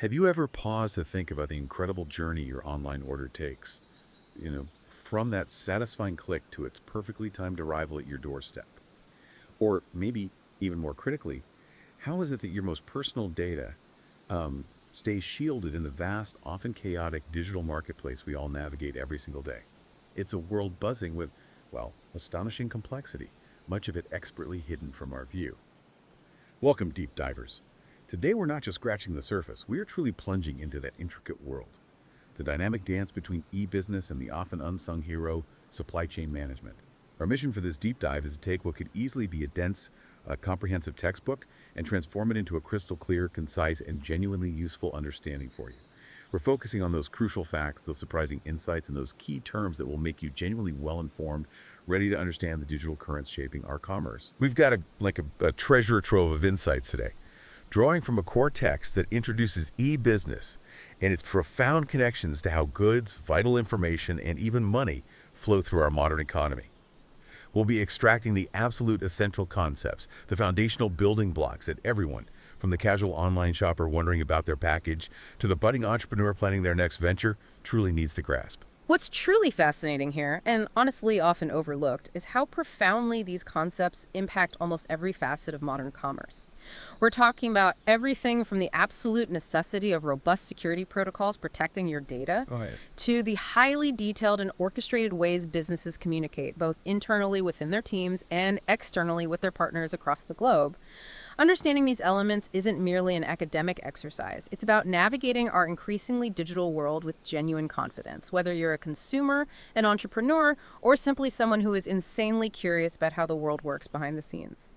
Have you ever paused to think about the incredible journey your online order takes? From that satisfying click to its perfectly timed arrival at your doorstep. Or maybe even more critically, how is it that your most personal data stays shielded in the vast, often chaotic digital marketplace we all navigate every single day? It's a world buzzing with, well, astonishing complexity, much of it expertly hidden from our view. Welcome, deep divers. Today we're not just scratching the surface, we are truly plunging into that intricate world. The dynamic dance between e-business and the often unsung hero, supply chain management. Our mission for this deep dive is to take what could easily be a dense, comprehensive textbook and transform it into a crystal clear, concise, and genuinely useful understanding for you. We're focusing on those crucial facts, those surprising insights, and those key terms that will make you genuinely well-informed, ready to understand the digital currents shaping our commerce. We've got a treasure trove of insights today, drawing from a core text that introduces e-business and its profound connections to how goods, vital information, and even money flow through our modern economy. We'll be extracting the absolute essential concepts, the foundational building blocks that everyone, from the casual online shopper wondering about their package to the budding entrepreneur planning their next venture, truly needs to grasp. What's truly fascinating here, and honestly often overlooked, is how profoundly these concepts impact almost every facet of modern commerce. We're talking about everything from the absolute necessity of robust security protocols protecting your data Go ahead. to the highly detailed and orchestrated ways businesses communicate, both internally within their teams and externally with their partners across the globe. Understanding these elements isn't merely an academic exercise. It's about navigating our increasingly digital world with genuine confidence, whether you're a consumer, an entrepreneur, or simply someone who is insanely curious about how the world works behind the scenes.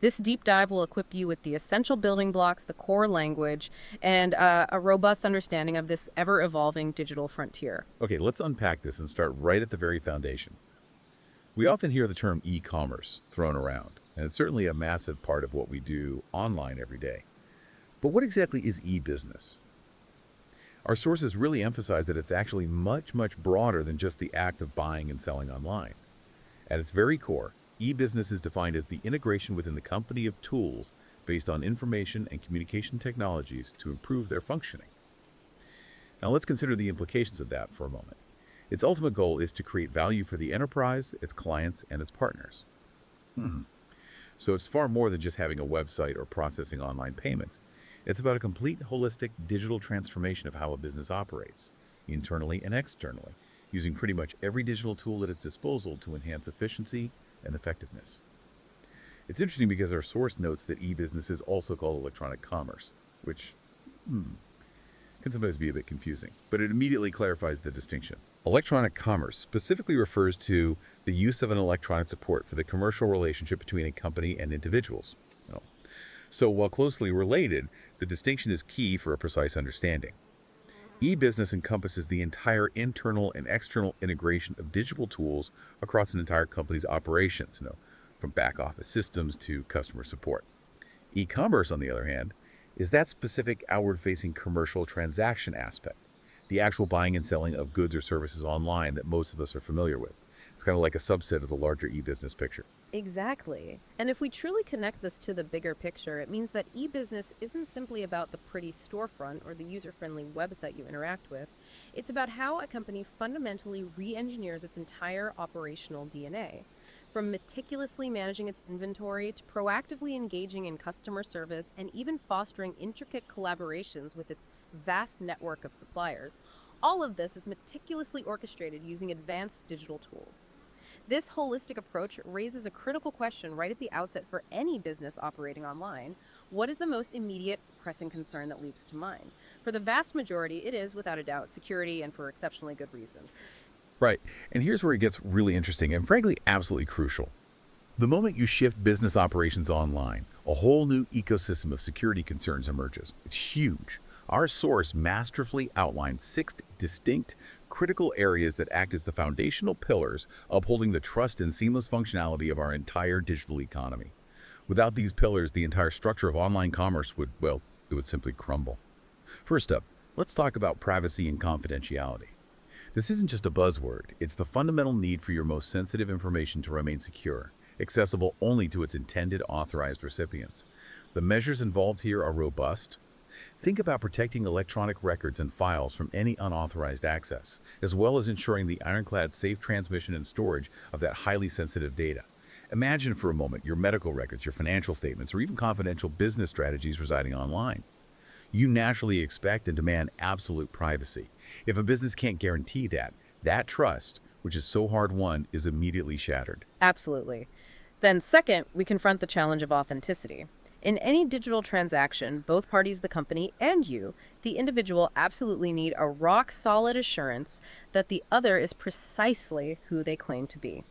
This deep dive will equip you with the essential building blocks, the core language, and a robust understanding of this ever-evolving digital frontier. Okay, let's unpack this and start right at the very foundation. We often hear the term e-commerce thrown around, and it's certainly a massive part of what we do online every day. But what exactly is e-business? Our sources really emphasize that it's actually much, much broader than just the act of buying and selling online. At its very core, e-business is defined as the integration within the company of tools based on information and communication technologies to improve their functioning. Now let's consider the implications of that for a moment. Its ultimate goal is to create value for the enterprise, its clients, and its partners. So it's far more than just having a website or processing online payments. It's about a complete holistic digital transformation of how a business operates, internally and externally, using pretty much every digital tool at its disposal to enhance efficiency and effectiveness. It's interesting because our source notes that e-business is also called electronic commerce, which can sometimes be a bit confusing, but it immediately clarifies the distinction. Electronic commerce specifically refers to the use of an electronic support for the commercial relationship between a company and individuals. Oh. So while closely related, the distinction is key for a precise understanding. E-business encompasses the entire internal and external integration of digital tools across an entire company's operations, from back office systems to customer support. E-commerce, on the other hand, is that specific outward-facing commercial transaction aspect, the actual buying and selling of goods or services online that most of us are familiar with. It's kind of like a subset of the larger e-business picture. Exactly. And if we truly connect this to the bigger picture, it means that e-business isn't simply about the pretty storefront or the user-friendly website you interact with. It's about how a company fundamentally re-engineers its entire operational DNA. From meticulously managing its inventory to proactively engaging in customer service and even fostering intricate collaborations with its vast network of suppliers. All of this is meticulously orchestrated using advanced digital tools. This holistic approach raises a critical question right at the outset for any business operating online. What is the most immediate pressing concern that leaps to mind? For the vast majority, it is, without a doubt, security, and for exceptionally good reasons. Right. And here's where it gets really interesting and frankly absolutely crucial. The moment you shift business operations online, a whole new ecosystem of security concerns emerges. It's huge. Our source masterfully outlines 6 distinct, critical areas that act as the foundational pillars upholding the trust and seamless functionality of our entire digital economy. Without these pillars, the entire structure of online commerce would simply crumble. First up, let's talk about privacy and confidentiality. This isn't just a buzzword, it's the fundamental need for your most sensitive information to remain secure, accessible only to its intended authorized recipients. The measures involved here are robust. Think about protecting electronic records and files from any unauthorized access, as well as ensuring the ironclad safe transmission and storage of that highly sensitive data. Imagine for a moment your medical records, your financial statements, or even confidential business strategies residing online. You naturally expect and demand absolute privacy. If a business can't guarantee that, that trust, which is so hard won, is immediately shattered. Absolutely. Then second, we confront the challenge of authenticity. In any digital transaction, both parties, the company and you, the individual, absolutely need a rock-solid assurance that the other is precisely who they claim to be.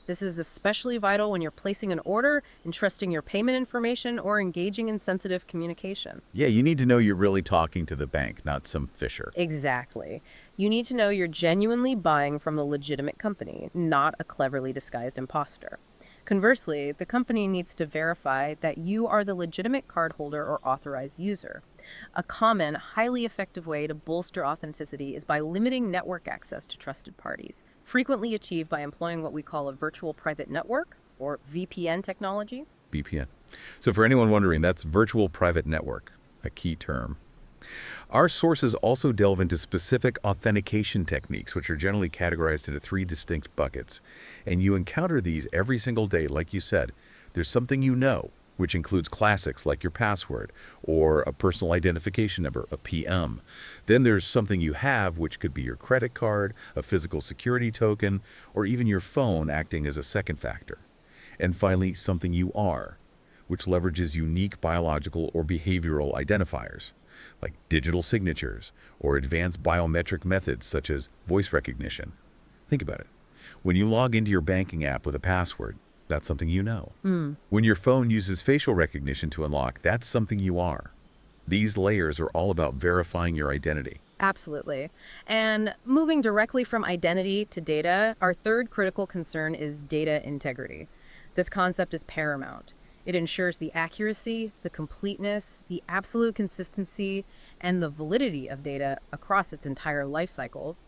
This is especially vital when you're placing an order, entrusting your payment information, or engaging in sensitive communication. Yeah, you need to know you're really talking to the bank, not some fisher. Exactly. You need to know you're genuinely buying from the legitimate company, not a cleverly disguised imposter. Conversely, the company needs to verify that you are the legitimate cardholder or authorized user. A common, highly effective way to bolster authenticity is by limiting network access to trusted parties, frequently achieved by employing what we call a virtual private network, or VPN technology. VPN. So for anyone wondering, that's virtual private network, a key term. Our sources also delve into specific authentication techniques, which are generally categorized into three distinct buckets. And you encounter these every single day, like you said. There's something you know, which includes classics like your password or a personal identification number, a PM. Then there's something you have, which could be your credit card, a physical security token, or even your phone acting as a second factor. And finally, something you are, which leverages unique biological or behavioral identifiers, like digital signatures or advanced biometric methods such as voice recognition. Think about it. When you log into your banking app with a password, that's something you know. When your phone uses facial recognition to unlock, that's something you are. These layers are all about verifying your identity. Absolutely. And moving directly from identity to data, our third critical concern is data integrity. This concept is paramount. It ensures the accuracy, the completeness, the absolute consistency, and the validity of data across its entire life cycle,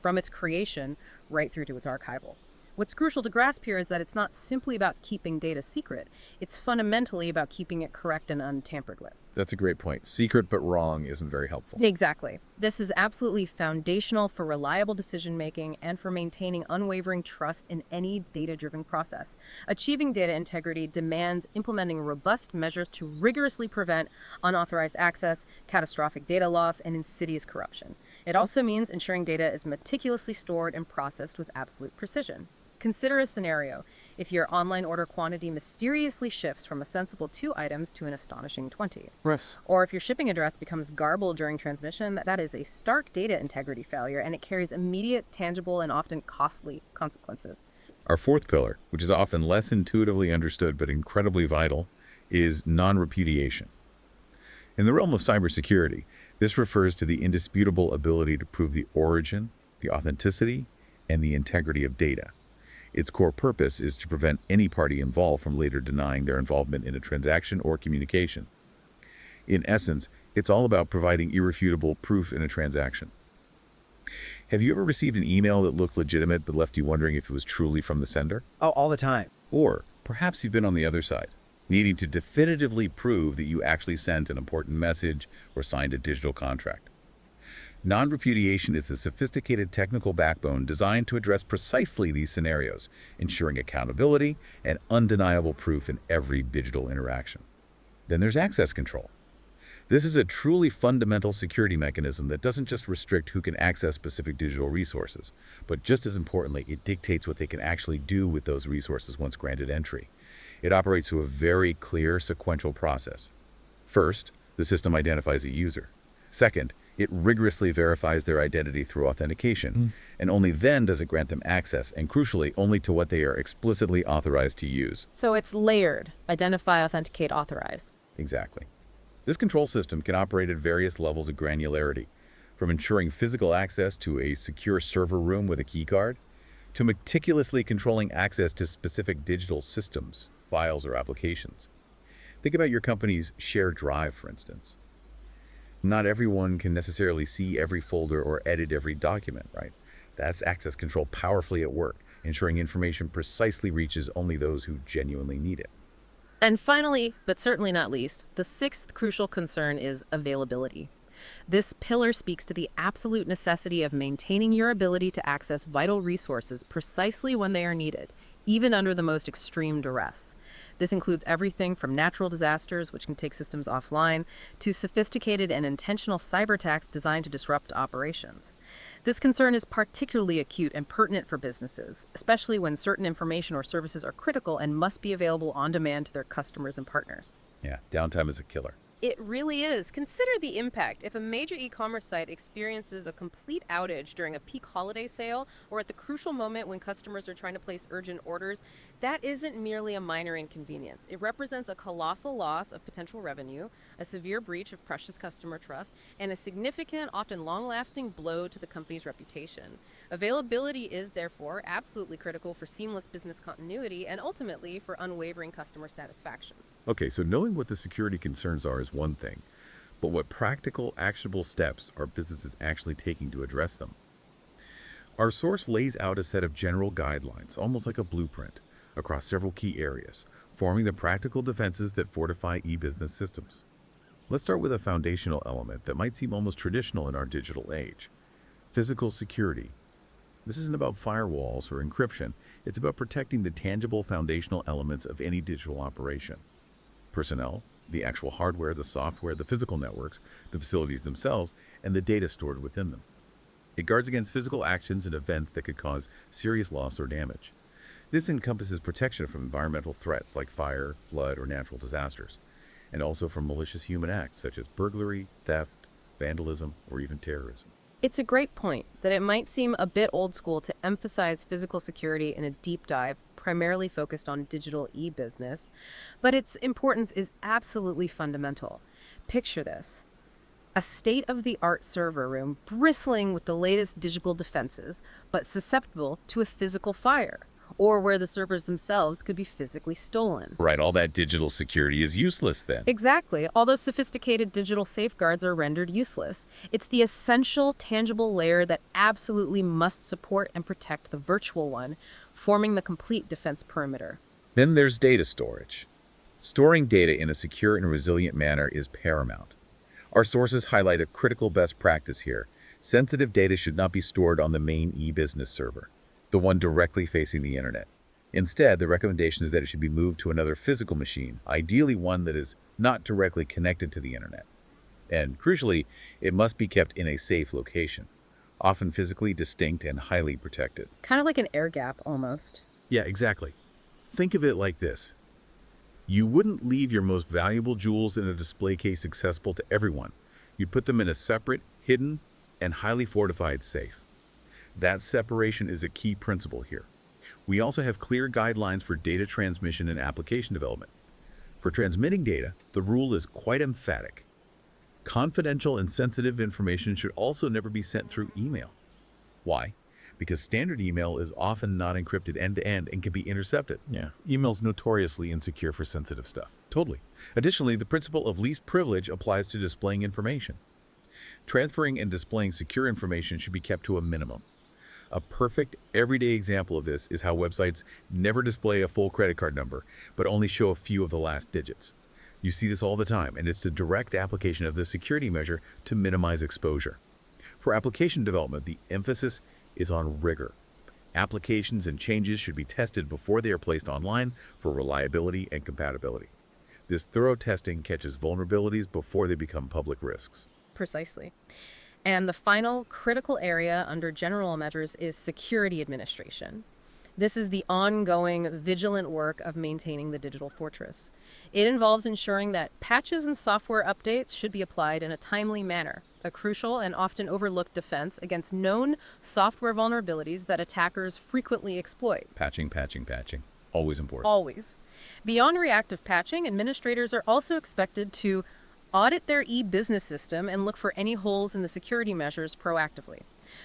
from its creation right through to its archival. What's crucial to grasp here is that it's not simply about keeping data secret. It's fundamentally about keeping it correct and untampered with. That's a great point. Secret but wrong isn't very helpful. Exactly. This is absolutely foundational for reliable decision-making and for maintaining unwavering trust in any data-driven process. Achieving data integrity demands implementing robust measures to rigorously prevent unauthorized access, catastrophic data loss, and insidious corruption. It also means ensuring data is meticulously stored and processed with absolute precision. Consider a scenario. If your online order quantity mysteriously shifts from a sensible 2 items to an astonishing 20. Yes. Or if your shipping address becomes garbled during transmission, that is a stark data integrity failure, and it carries immediate, tangible, and often costly consequences. Our fourth pillar, which is often less intuitively understood but incredibly vital, is non-repudiation. In the realm of cybersecurity, this refers to the indisputable ability to prove the origin, the authenticity, and the integrity of data. Its core purpose is to prevent any party involved from later denying their involvement in a transaction or communication. In essence, it's all about providing irrefutable proof in a transaction. Have you ever received an email that looked legitimate but left you wondering if it was truly from the sender? Oh, all the time. Or perhaps you've been on the other side, needing to definitively prove that you actually sent an important message or signed a digital contract. Non-repudiation is the sophisticated technical backbone designed to address precisely these scenarios, ensuring accountability and undeniable proof in every digital interaction. Then there's access control. This is a truly fundamental security mechanism that doesn't just restrict who can access specific digital resources, but just as importantly, it dictates what they can actually do with those resources once granted entry. It operates through a very clear sequential process. First, the system identifies a user. Second, it rigorously verifies their identity through authentication, and only then does it grant them access, and crucially, only to what they are explicitly authorized to use. So it's layered. Identify, authenticate, authorize. Exactly. This control system can operate at various levels of granularity, from ensuring physical access to a secure server room with a keycard, to meticulously controlling access to specific digital systems, files, or applications. Think about your company's shared drive, for instance. Not everyone can necessarily see every folder or edit every document, right? That's access control powerfully at work, ensuring information precisely reaches only those who genuinely need it. And finally, but certainly not least, the sixth crucial concern is availability. This pillar speaks to the absolute necessity of maintaining your ability to access vital resources precisely when they are needed, even under the most extreme duress. This includes everything from natural disasters, which can take systems offline, to sophisticated and intentional cyber attacks designed to disrupt operations. This concern is particularly acute and pertinent for businesses, especially when certain information or services are critical and must be available on demand to their customers and partners. Yeah, downtime is a killer. It really is. Consider the impact. If a major e-commerce site experiences a complete outage during a peak holiday sale or at the crucial moment when customers are trying to place urgent orders, that isn't merely a minor inconvenience. It represents a colossal loss of potential revenue, a severe breach of precious customer trust, and a significant, often long-lasting blow to the company's reputation. Availability is, therefore, absolutely critical for seamless business continuity and ultimately for unwavering customer satisfaction. Okay, so knowing what the security concerns are is one thing, but what practical, actionable steps are businesses actually taking to address them? Our source lays out a set of general guidelines, almost like a blueprint, across several key areas, forming the practical defenses that fortify e-business systems. Let's start with a foundational element that might seem almost traditional in our digital age: physical security. This isn't about firewalls or encryption, it's about protecting the tangible foundational elements of any digital operation. Personnel, the actual hardware, the software, the physical networks, the facilities themselves, and the data stored within them. It guards against physical actions and events that could cause serious loss or damage. This encompasses protection from environmental threats like fire, flood, or natural disasters, and also from malicious human acts such as burglary, theft, vandalism, or even terrorism. It's a great point that it might seem a bit old school to emphasize physical security in a deep dive, primarily focused on digital e-business, but its importance is absolutely fundamental. Picture this: a state-of-the-art server room bristling with the latest digital defenses, but susceptible to a physical fire, or where the servers themselves could be physically stolen. Right, all that digital security is useless then. Exactly. All those sophisticated digital safeguards are rendered useless. It's the essential, tangible layer that absolutely must support and protect the virtual one, forming the complete defense perimeter. Then there's data storage. Storing data in a secure and resilient manner is paramount. Our sources highlight a critical best practice here. Sensitive data should not be stored on the main e-business server, the one directly facing the internet. Instead, the recommendation is that it should be moved to another physical machine, ideally one that is not directly connected to the internet. And crucially, it must be kept in a safe location, often physically distinct and highly protected. Kind of like an air gap, almost. Yeah, exactly. Think of it like this. You wouldn't leave your most valuable jewels in a display case accessible to everyone. You'd put them in a separate, hidden, and highly fortified safe. That separation is a key principle here. We also have clear guidelines for data transmission and application development. For transmitting data, the rule is quite emphatic. Confidential and sensitive information should also never be sent through email. Why? Because standard email is often not encrypted end-to-end and can be intercepted. Yeah, email's notoriously insecure for sensitive stuff. Totally. Additionally, the principle of least privilege applies to displaying information. Transferring and displaying secure information should be kept to a minimum. A perfect, everyday example of this is how websites never display a full credit card number, but only show a few of the last digits. You see this all the time, and it's the direct application of this security measure to minimize exposure. For application development, the emphasis is on rigor. Applications and changes should be tested before they are placed online for reliability and compatibility. This thorough testing catches vulnerabilities before they become public risks. Precisely. And the final critical area under general measures is security administration. This is the ongoing, vigilant work of maintaining the digital fortress. It involves ensuring that patches and software updates should be applied in a timely manner, a crucial and often overlooked defense against known software vulnerabilities that attackers frequently exploit. Patching. Always important. Always. Beyond reactive patching, administrators are also expected to audit their e-business system and look for any holes in the security measures proactively.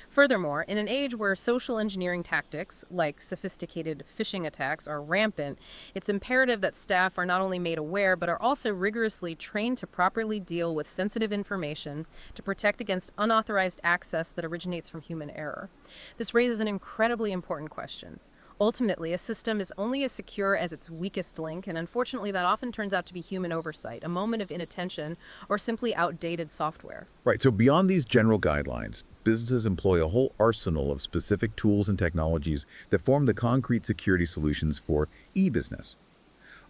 Furthermore, in an age where social engineering tactics, like sophisticated phishing attacks, are rampant, it's imperative that staff are not only made aware, but are also rigorously trained to properly deal with sensitive information to protect against unauthorized access that originates from human error. This raises an incredibly important question. Ultimately, a system is only as secure as its weakest link, and unfortunately, that often turns out to be human oversight, a moment of inattention, or simply outdated software. Right, so beyond these general guidelines, businesses employ a whole arsenal of specific tools and technologies that form the concrete security solutions for e-business.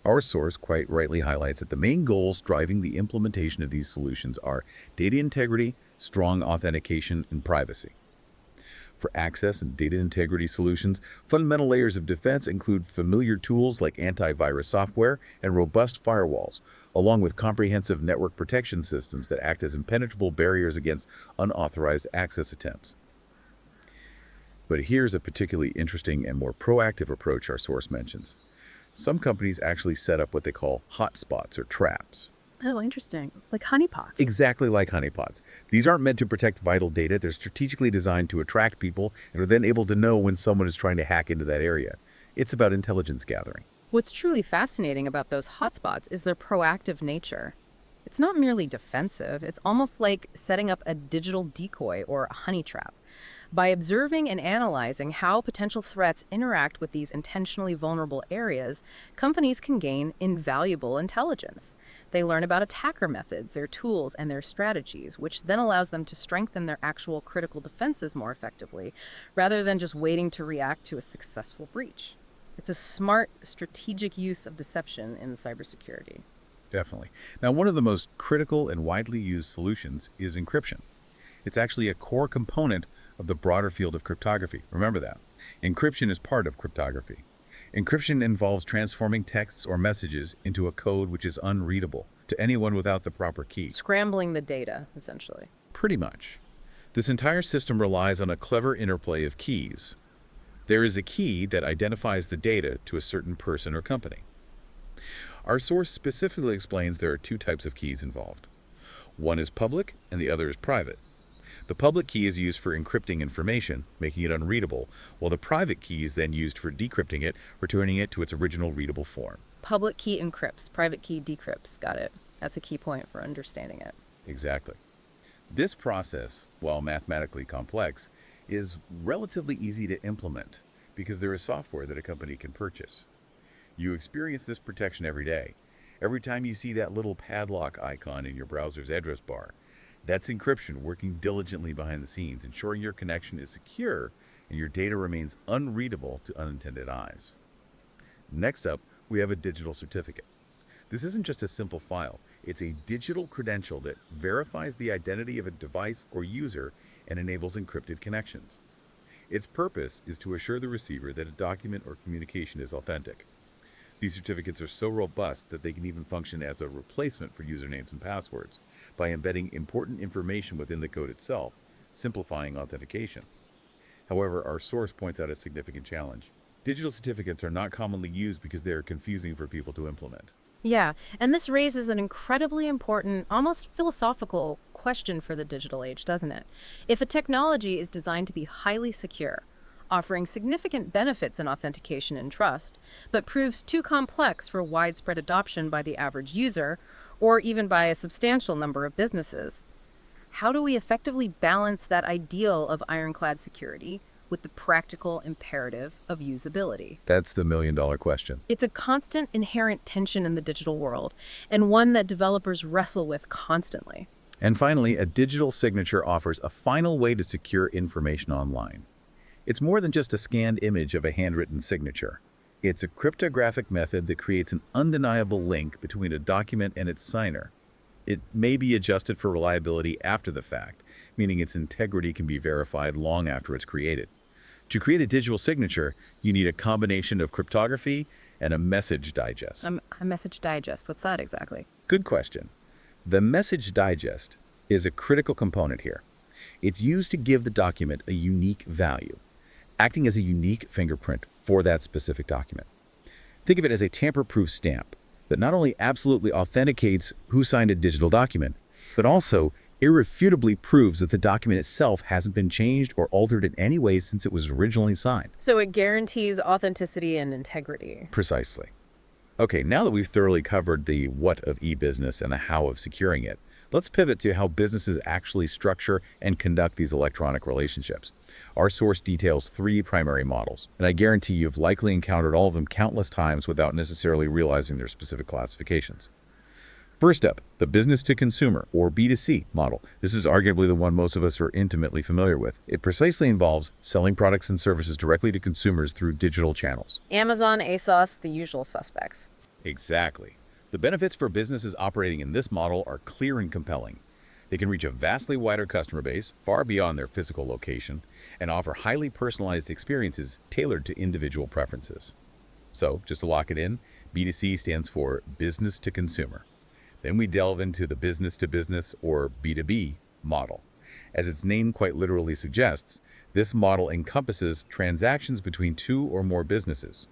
Our source quite rightly highlights that the main goals driving the implementation of these solutions are data integrity, strong authentication, and privacy. For access and data integrity solutions, fundamental layers of defense include familiar tools like antivirus software and robust firewalls, along with comprehensive network protection systems that act as impenetrable barriers against unauthorized access attempts. But here's a particularly interesting and more proactive approach our source mentions. Some companies actually set up what they call hotspots or traps. Oh, interesting. Like honeypots. Exactly like honeypots. These aren't meant to protect vital data. They're strategically designed to attract people and are then able to know when someone is trying to hack into that area. It's about intelligence gathering. What's truly fascinating about those hotspots is their proactive nature. It's not merely defensive, it's almost like setting up a digital decoy or a honey trap. By observing and analyzing how potential threats interact with these intentionally vulnerable areas, companies can gain invaluable intelligence. They learn about attacker methods, their tools, and their strategies, which then allows them to strengthen their actual critical defenses more effectively, rather than just waiting to react to a successful breach. It's a smart, strategic use of deception in cybersecurity. Definitely. Now, one of the most critical and widely used solutions is encryption. It's actually a core component of the broader field of cryptography. Remember that. Encryption is part of cryptography. Encryption involves transforming texts or messages into a code which is unreadable to anyone without the proper key. Scrambling the data, essentially. Pretty much. This entire system relies on a clever interplay of keys. There is a key that identifies the data to a certain person or company. Our source specifically explains there are two types of keys involved. One is public and the other is private. The public key is used for encrypting information, making it unreadable, while the private key is then used for decrypting it, returning it to its original readable form. Public key encrypts, private key decrypts. Got it. That's a key point for understanding it. Exactly. This process, while mathematically complex, is relatively easy to implement because there is software that a company can purchase. You experience this protection every day. Every time you see that little padlock icon in your browser's address bar, that's encryption working diligently behind the scenes, ensuring your connection is secure and your data remains unreadable to unintended eyes. Next up, we have a digital certificate. This isn't just a simple file. It's a digital credential that verifies the identity of a device or user and enables encrypted connections. Its purpose is to assure the receiver that a document or communication is authentic. These certificates are so robust that they can even function as a replacement for usernames and passwords by embedding important information within the code itself, simplifying authentication. However, our source points out a significant challenge. Digital certificates are not commonly used because they are confusing for people to implement. Yeah, and this raises an incredibly important, almost philosophical question for the digital age, doesn't it? If a technology is designed to be highly secure, offering significant benefits in authentication and trust, but proves too complex for widespread adoption by the average user, or even by a substantial number of businesses, how do we effectively balance that ideal of ironclad security with the practical imperative of usability? That's the million-dollar question. It's a constant inherent tension in the digital world, and one that developers wrestle with constantly. And finally, a digital signature offers a final way to secure information online. It's more than just a scanned image of a handwritten signature. It's a cryptographic method that creates an undeniable link between a document and its signer. It may be adjusted for reliability after the fact, meaning its integrity can be verified long after it's created. To create a digital signature, you need a combination of cryptography and a message digest. A message digest, what's that exactly? Good question. The message digest is a critical component here. It's used to give the document a unique value, acting as a unique fingerprint for that specific document. Think of it as a tamper-proof stamp that not only absolutely authenticates who signed a digital document, but also irrefutably proves that the document itself hasn't been changed or altered in any way since it was originally signed. So it guarantees authenticity and integrity. Precisely. Okay, now that we've thoroughly covered the what of e-business and the how of securing it, Let's pivot to how businesses actually structure and conduct these electronic relationships. Our source details three primary models, and I guarantee you've likely encountered all of them countless times without necessarily realizing their specific classifications. First up, the business-to-consumer, or B2C model. This is arguably the one most of us are intimately familiar with. It precisely involves selling products and services directly to consumers through digital channels. Amazon, ASOS, the usual suspects. Exactly. The benefits for businesses operating in this model are clear and compelling. They can reach a vastly wider customer base, far beyond their physical location, and offer highly personalized experiences tailored to individual preferences. So, just to lock it in, B2C stands for business to consumer. Then we delve into the business to business, or B2B, model. As its name quite literally suggests, this model encompasses transactions between two or more businesses.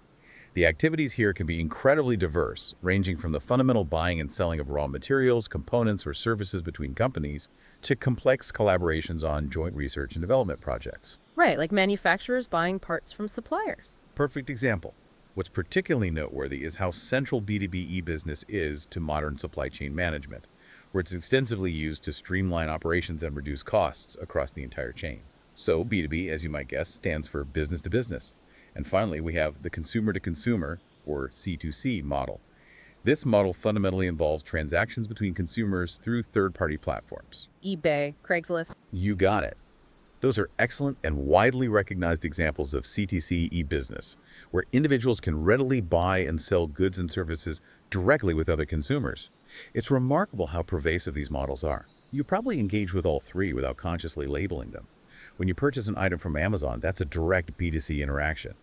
The activities here can be incredibly diverse, ranging from the fundamental buying and selling of raw materials, components, or services between companies, to complex collaborations on joint research and development projects. Right, like manufacturers buying parts from suppliers. Perfect example. What's particularly noteworthy is how central B2B e-business is to modern supply chain management, where it's extensively used to streamline operations and reduce costs across the entire chain. So B2B, as you might guess, stands for business to business. And finally, we have the consumer to consumer, or C2C model. This model fundamentally involves transactions between consumers through third-party platforms. eBay, Craigslist. You got it. Those are excellent and widely recognized examples of C2C e-business, where individuals can readily buy and sell goods and services directly with other consumers. It's remarkable how pervasive these models are. You probably engage with all three without consciously labeling them. When you purchase an item from Amazon, that's a direct B2C interaction.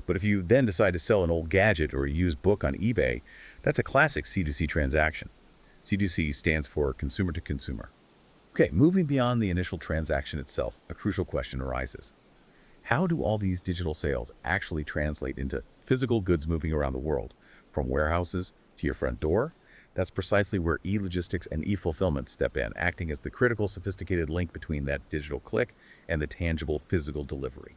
But if you then decide to sell an old gadget or a used book on eBay, that's a classic C2C transaction. C2C stands for consumer to consumer. Okay, moving beyond the initial transaction itself, a crucial question arises. How do all these digital sales actually translate into physical goods moving around the world, from warehouses to your front door? That's precisely where e-logistics and e-fulfillment step in, acting as the critical, sophisticated link between that digital click and the tangible physical delivery.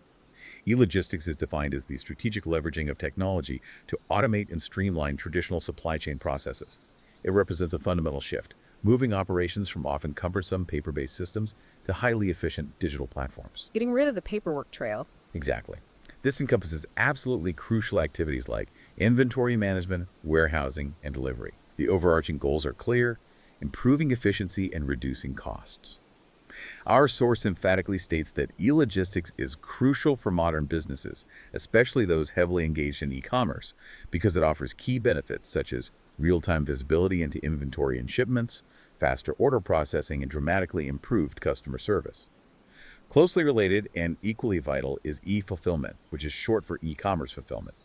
E-logistics is defined as the strategic leveraging of technology to automate and streamline traditional supply chain processes. It represents a fundamental shift, moving operations from often cumbersome paper-based systems to highly efficient digital platforms. Getting rid of the paperwork trail. Exactly. This encompasses absolutely crucial activities like inventory management, warehousing, and delivery. The overarching goals are clear: improving efficiency and reducing costs. Our source emphatically states that e-logistics is crucial for modern businesses, especially those heavily engaged in e-commerce, because it offers key benefits such as real-time visibility into inventory and shipments, faster order processing, and dramatically improved customer service. Closely related and equally vital is e-fulfillment, which is short for e-commerce fulfillment.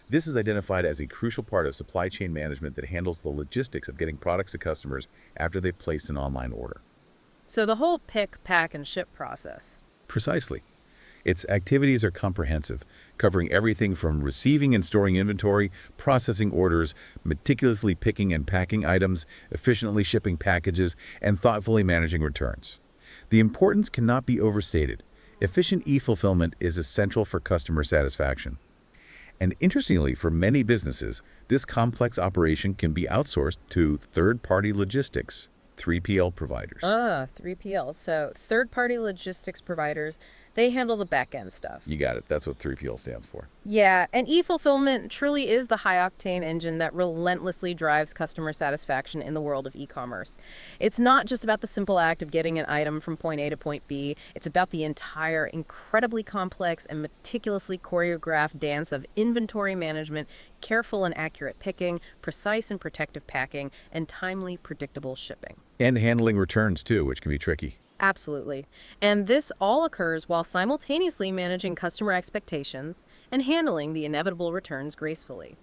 This is identified as a crucial part of supply chain management that handles the logistics of getting products to customers after they've placed an online order. So the whole pick, pack, and ship process. Precisely. Its activities are comprehensive, covering everything from receiving and storing inventory, processing orders, meticulously picking and packing items, efficiently shipping packages, and thoughtfully managing returns. The importance cannot be overstated. Efficient e-fulfillment is essential for customer satisfaction. And interestingly, for many businesses, this complex operation can be outsourced to third-party logistics, 3PL providers. 3PL. So third-party logistics providers, they handle the back-end stuff. You got it. That's what 3PL stands for. Yeah, and e-fulfillment truly is the high-octane engine that relentlessly drives customer satisfaction in the world of e-commerce. It's not just about the simple act of getting an item from point A to point B. It's about the entire incredibly complex and meticulously choreographed dance of inventory management, careful and accurate picking, precise and protective packing, and timely, predictable shipping. And handling returns, too, which can be tricky. Absolutely. And this all occurs while simultaneously managing customer expectations and handling the inevitable returns gracefully.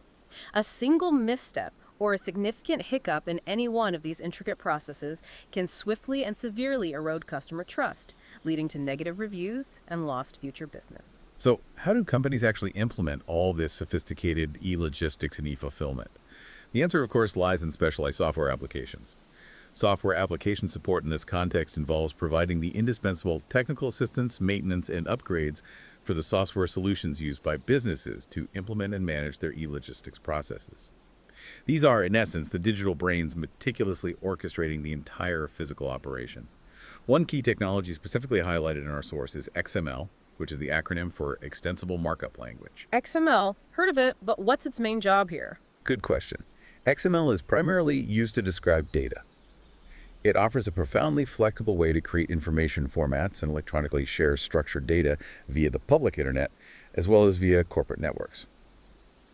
A single misstep or a significant hiccup in any one of these intricate processes can swiftly and severely erode customer trust, leading to negative reviews and lost future business. So how do companies actually implement all this sophisticated e-logistics and e-fulfillment? The answer, of course, lies in specialized software applications. Software application support in this context involves providing the indispensable technical assistance, maintenance, and upgrades for the software solutions used by businesses to implement and manage their e-logistics processes. These are, in essence, the digital brains meticulously orchestrating the entire physical operation. One key technology specifically highlighted in our source is XML, which is the acronym for Extensible Markup Language. XML, heard of it, but what's its main job here? Good question. XML is primarily used to describe data. It offers a profoundly flexible way to create information formats and electronically share structured data via the public internet, as well as via corporate networks.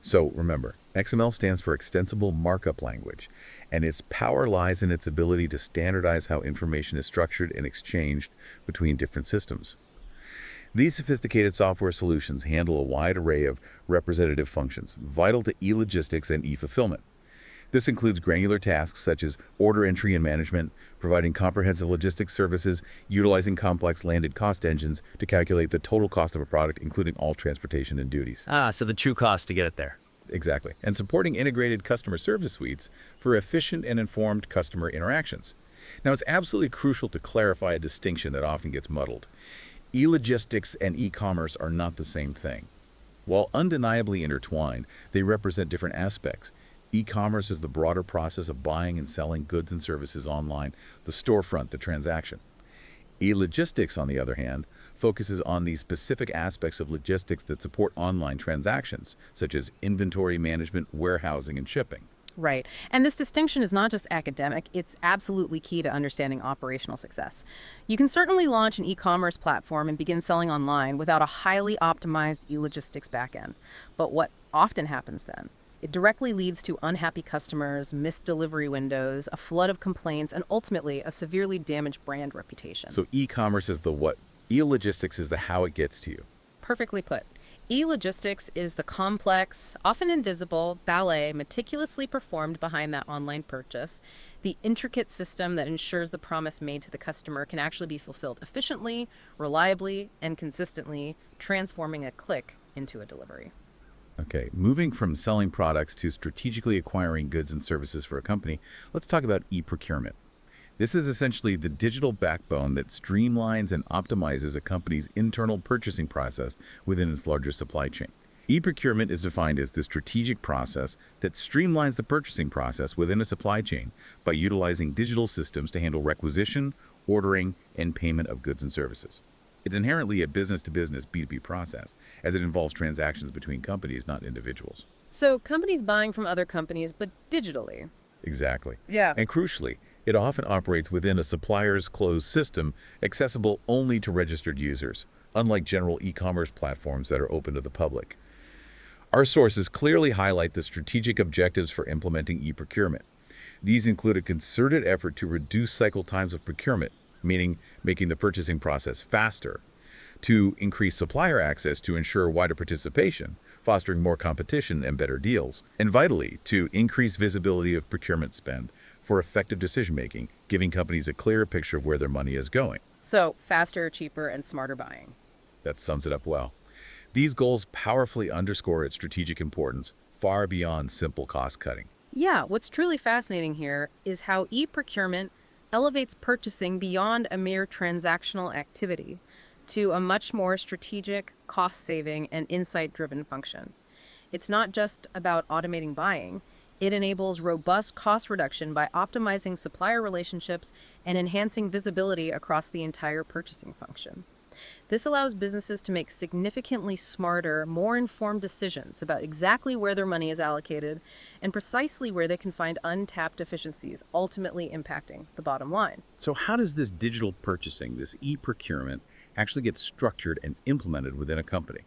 So remember, XML stands for Extensible Markup Language, and its power lies in its ability to standardize how information is structured and exchanged between different systems. These sophisticated software solutions handle a wide array of representative functions, vital to e-logistics and e-fulfillment. This includes granular tasks such as order entry and management, providing comprehensive logistics services, utilizing complex landed cost engines to calculate the total cost of a product, including all transportation and duties. So the true cost to get it there. Exactly. And supporting integrated customer service suites for efficient and informed customer interactions. Now, it's absolutely crucial to clarify a distinction that often gets muddled. E-logistics and e-commerce are not the same thing. While undeniably intertwined, they represent different aspects. E-commerce is the broader process of buying and selling goods and services online, the storefront, the transaction. E-logistics, on the other hand, focuses on the specific aspects of logistics that support online transactions, such as inventory management, warehousing, and shipping. Right. And this distinction is not just academic, it's absolutely key to understanding operational success. You can certainly launch an e-commerce platform and begin selling online without a highly optimized e-logistics backend. But what often happens then? It directly leads to unhappy customers, missed delivery windows, a flood of complaints, and ultimately a severely damaged brand reputation. So e-commerce is the what? E-logistics is the how it gets to you. Perfectly put. E-logistics is the complex, often invisible, ballet meticulously performed behind that online purchase, the intricate system that ensures the promise made to the customer can actually be fulfilled efficiently, reliably, and consistently, transforming a click into a delivery. Okay, moving from selling products to strategically acquiring goods and services for a company, let's talk about e-procurement. This is essentially the digital backbone that streamlines and optimizes a company's internal purchasing process within its larger supply chain. E-procurement is defined as the strategic process that streamlines the purchasing process within a supply chain by utilizing digital systems to handle requisition, ordering, and payment of goods and services. It's inherently a business-to-business B2B process, as it involves transactions between companies, not individuals. So companies buying from other companies, but digitally. Exactly. Yeah. And crucially, it often operates within a supplier's closed system, accessible only to registered users, unlike general e-commerce platforms that are open to the public. Our sources clearly highlight the strategic objectives for implementing e-procurement. These include a concerted effort to reduce cycle times of procurement, meaning making the purchasing process faster, to increase supplier access to ensure wider participation, fostering more competition and better deals, and vitally, to increase visibility of procurement spend for effective decision-making, giving companies a clearer picture of where their money is going. So faster, cheaper, and smarter buying. That sums it up well. These goals powerfully underscore its strategic importance, far beyond simple cost-cutting. Yeah, what's truly fascinating here is how e-procurement elevates purchasing beyond a mere transactional activity to a much more strategic, cost-saving, and insight-driven function. It's not just about automating buying. It enables robust cost reduction by optimizing supplier relationships and enhancing visibility across the entire purchasing function. This allows businesses to make significantly smarter, more informed decisions about exactly where their money is allocated and precisely where they can find untapped efficiencies, ultimately impacting the bottom line. So how does this digital purchasing, this e-procurement, actually get structured and implemented within a company?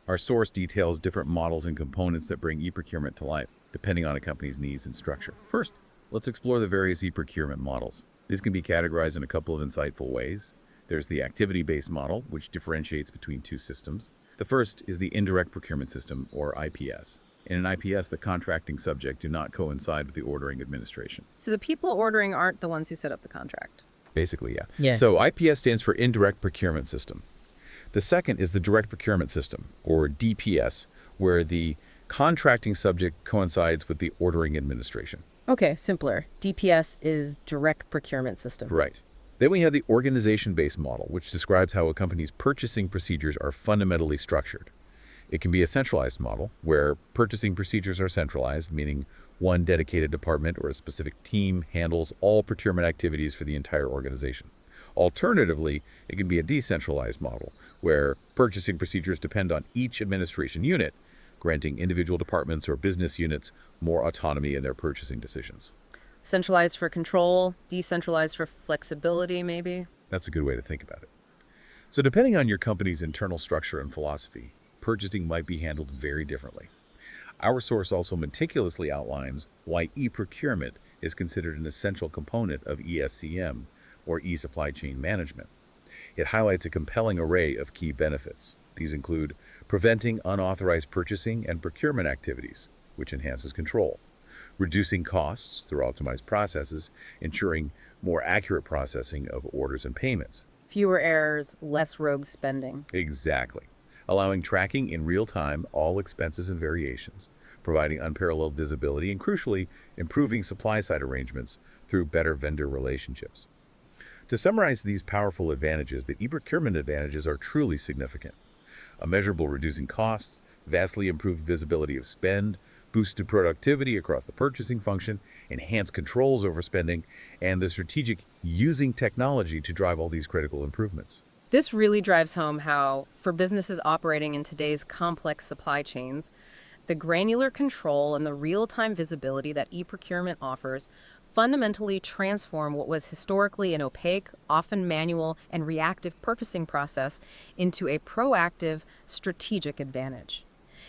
Our source details different models and components that bring e-procurement to life, depending on a company's needs and structure. First, let's explore the various e-procurement models. These can be categorized in a couple of insightful ways. There's the activity-based model, which differentiates between two systems. The first is the indirect procurement system, or IPS. In an IPS, the contracting subject do not coincide with the ordering administration. So the people ordering aren't the ones who set up the contract. Basically, yeah. Yeah. So IPS stands for Indirect Procurement System. The second is the Direct Procurement System, or DPS, where the contracting subject coincides with the ordering administration. Okay, simpler. DPS is direct procurement system. Right. Then we have the organization-based model, which describes how a company's purchasing procedures are fundamentally structured. It can be a centralized model, where purchasing procedures are centralized, meaning One dedicated department or a specific team handles all procurement activities for the entire organization. Alternatively, it can be a decentralized model where purchasing procedures depend on each administration unit, granting individual departments or business units more autonomy in their purchasing decisions. Centralized for control, decentralized for flexibility, maybe? That's a good way to think about it. So depending on your company's internal structure and philosophy, purchasing might be handled very differently. Our source also meticulously outlines why e-procurement is considered an essential component of ESCM, or e-supply chain management. It highlights a compelling array of key benefits. These include preventing unauthorized purchasing and procurement activities, which enhances control, reducing costs through optimized processes, ensuring more accurate processing of orders and payments. Fewer errors, less rogue spending. Exactly. Allowing tracking in real time all expenses and variations, providing unparalleled visibility, and crucially, improving supply-side arrangements through better vendor relationships. To summarize these powerful advantages, the e-procurement advantages are truly significant. A measurable reducing costs, vastly improved visibility of spend, boosted productivity across the purchasing function, enhanced controls over spending, and the strategic using technology to drive all these critical improvements. This really drives home how, for businesses operating in today's complex supply chains, the granular control and the real-time visibility that e-procurement offers fundamentally transform what was historically an opaque, often manual, and reactive purchasing process into a proactive, strategic advantage.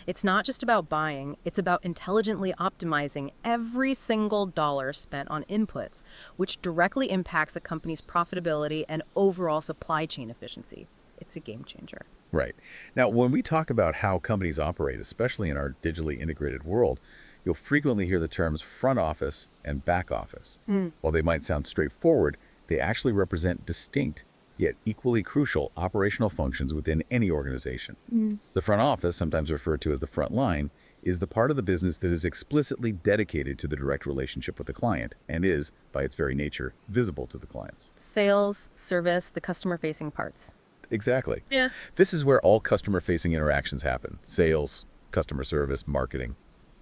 It's not just about buying, it's about intelligently optimizing every single dollar spent on inputs, which directly impacts a company's profitability and overall supply chain efficiency. It's a game changer. Right. Now, when we talk about how companies operate, especially in our digitally integrated world, you'll frequently hear the terms front office and back office. While they might sound straightforward, they actually represent distinct, yet equally crucial operational functions within any organization. The front office, sometimes referred to as the front line, is the part of the business that is explicitly dedicated to the direct relationship with the client and is, by its very nature, visible to the clients. Sales, service, the customer-facing parts. Exactly. Yeah. This is where all customer-facing interactions happen: sales, customer service, marketing.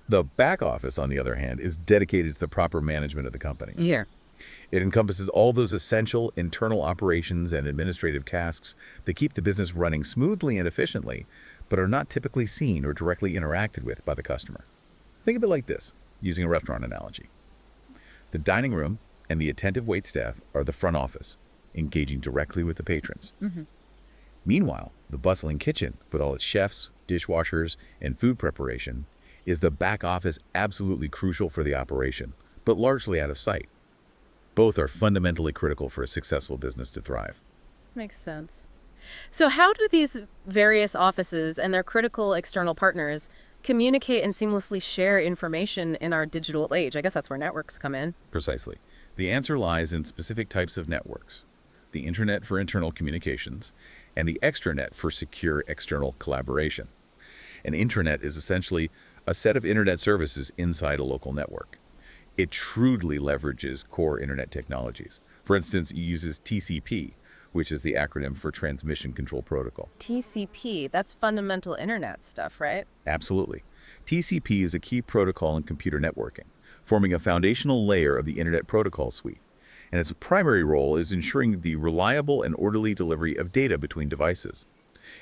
The back office, on the other hand, is dedicated to the proper management of the company. Here. It encompasses all those essential internal operations and administrative tasks that keep the business running smoothly and efficiently, but are not typically seen or directly interacted with by the customer. Think of it like this, using a restaurant analogy. The dining room and the attentive waitstaff are the front office, engaging directly with the patrons. Meanwhile, the bustling kitchen, with all its chefs, dishwashers, and food preparation, is the back office, absolutely crucial for the operation, but largely out of sight. Both are fundamentally critical for a successful business to thrive. Makes sense. So how do these various offices and their critical external partners communicate and seamlessly share information in our digital age? I guess that's where networks come in. Precisely. The answer lies in specific types of networks: the Internet for internal communications and the extranet for secure external collaboration. An intranet is essentially a set of internet services inside a local network. It shrewdly leverages core internet technologies. For instance, it uses TCP, which is the acronym for Transmission Control Protocol. TCP, that's fundamental internet stuff, right? Absolutely. TCP is a key protocol in computer networking, forming a foundational layer of the Internet Protocol suite. And its primary role is ensuring the reliable and orderly delivery of data between devices.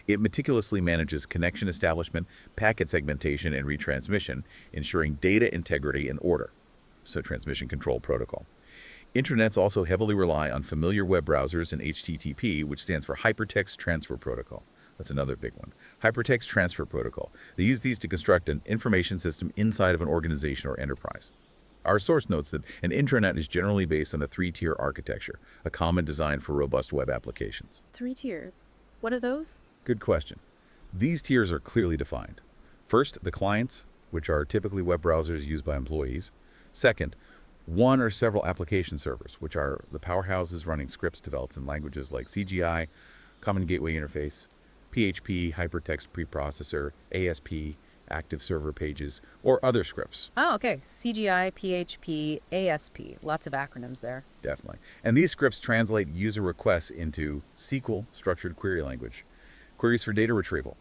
It meticulously manages connection establishment, packet segmentation, and retransmission, ensuring data integrity and order. So, Transmission Control Protocol. Intranets also heavily rely on familiar web browsers and HTTP, which stands for Hypertext Transfer Protocol. That's another big one. Hypertext Transfer Protocol. They use these to construct an information system inside of an organization or enterprise. Our source notes that an intranet is generally based on a three-tier architecture, a common design for robust web applications. 3 tiers. What are those? Good question. These tiers are clearly defined. First, the clients, which are typically web browsers used by employees. Second, one or several application servers, which are the powerhouses running scripts developed in languages like CGI, Common Gateway Interface, PHP, Hypertext Preprocessor, ASP, Active Server Pages, or other scripts. Oh, okay. CGI, PHP, ASP. Lots of acronyms there. Definitely. And these scripts translate user requests into SQL, Structured Query Language, queries for data retrieval.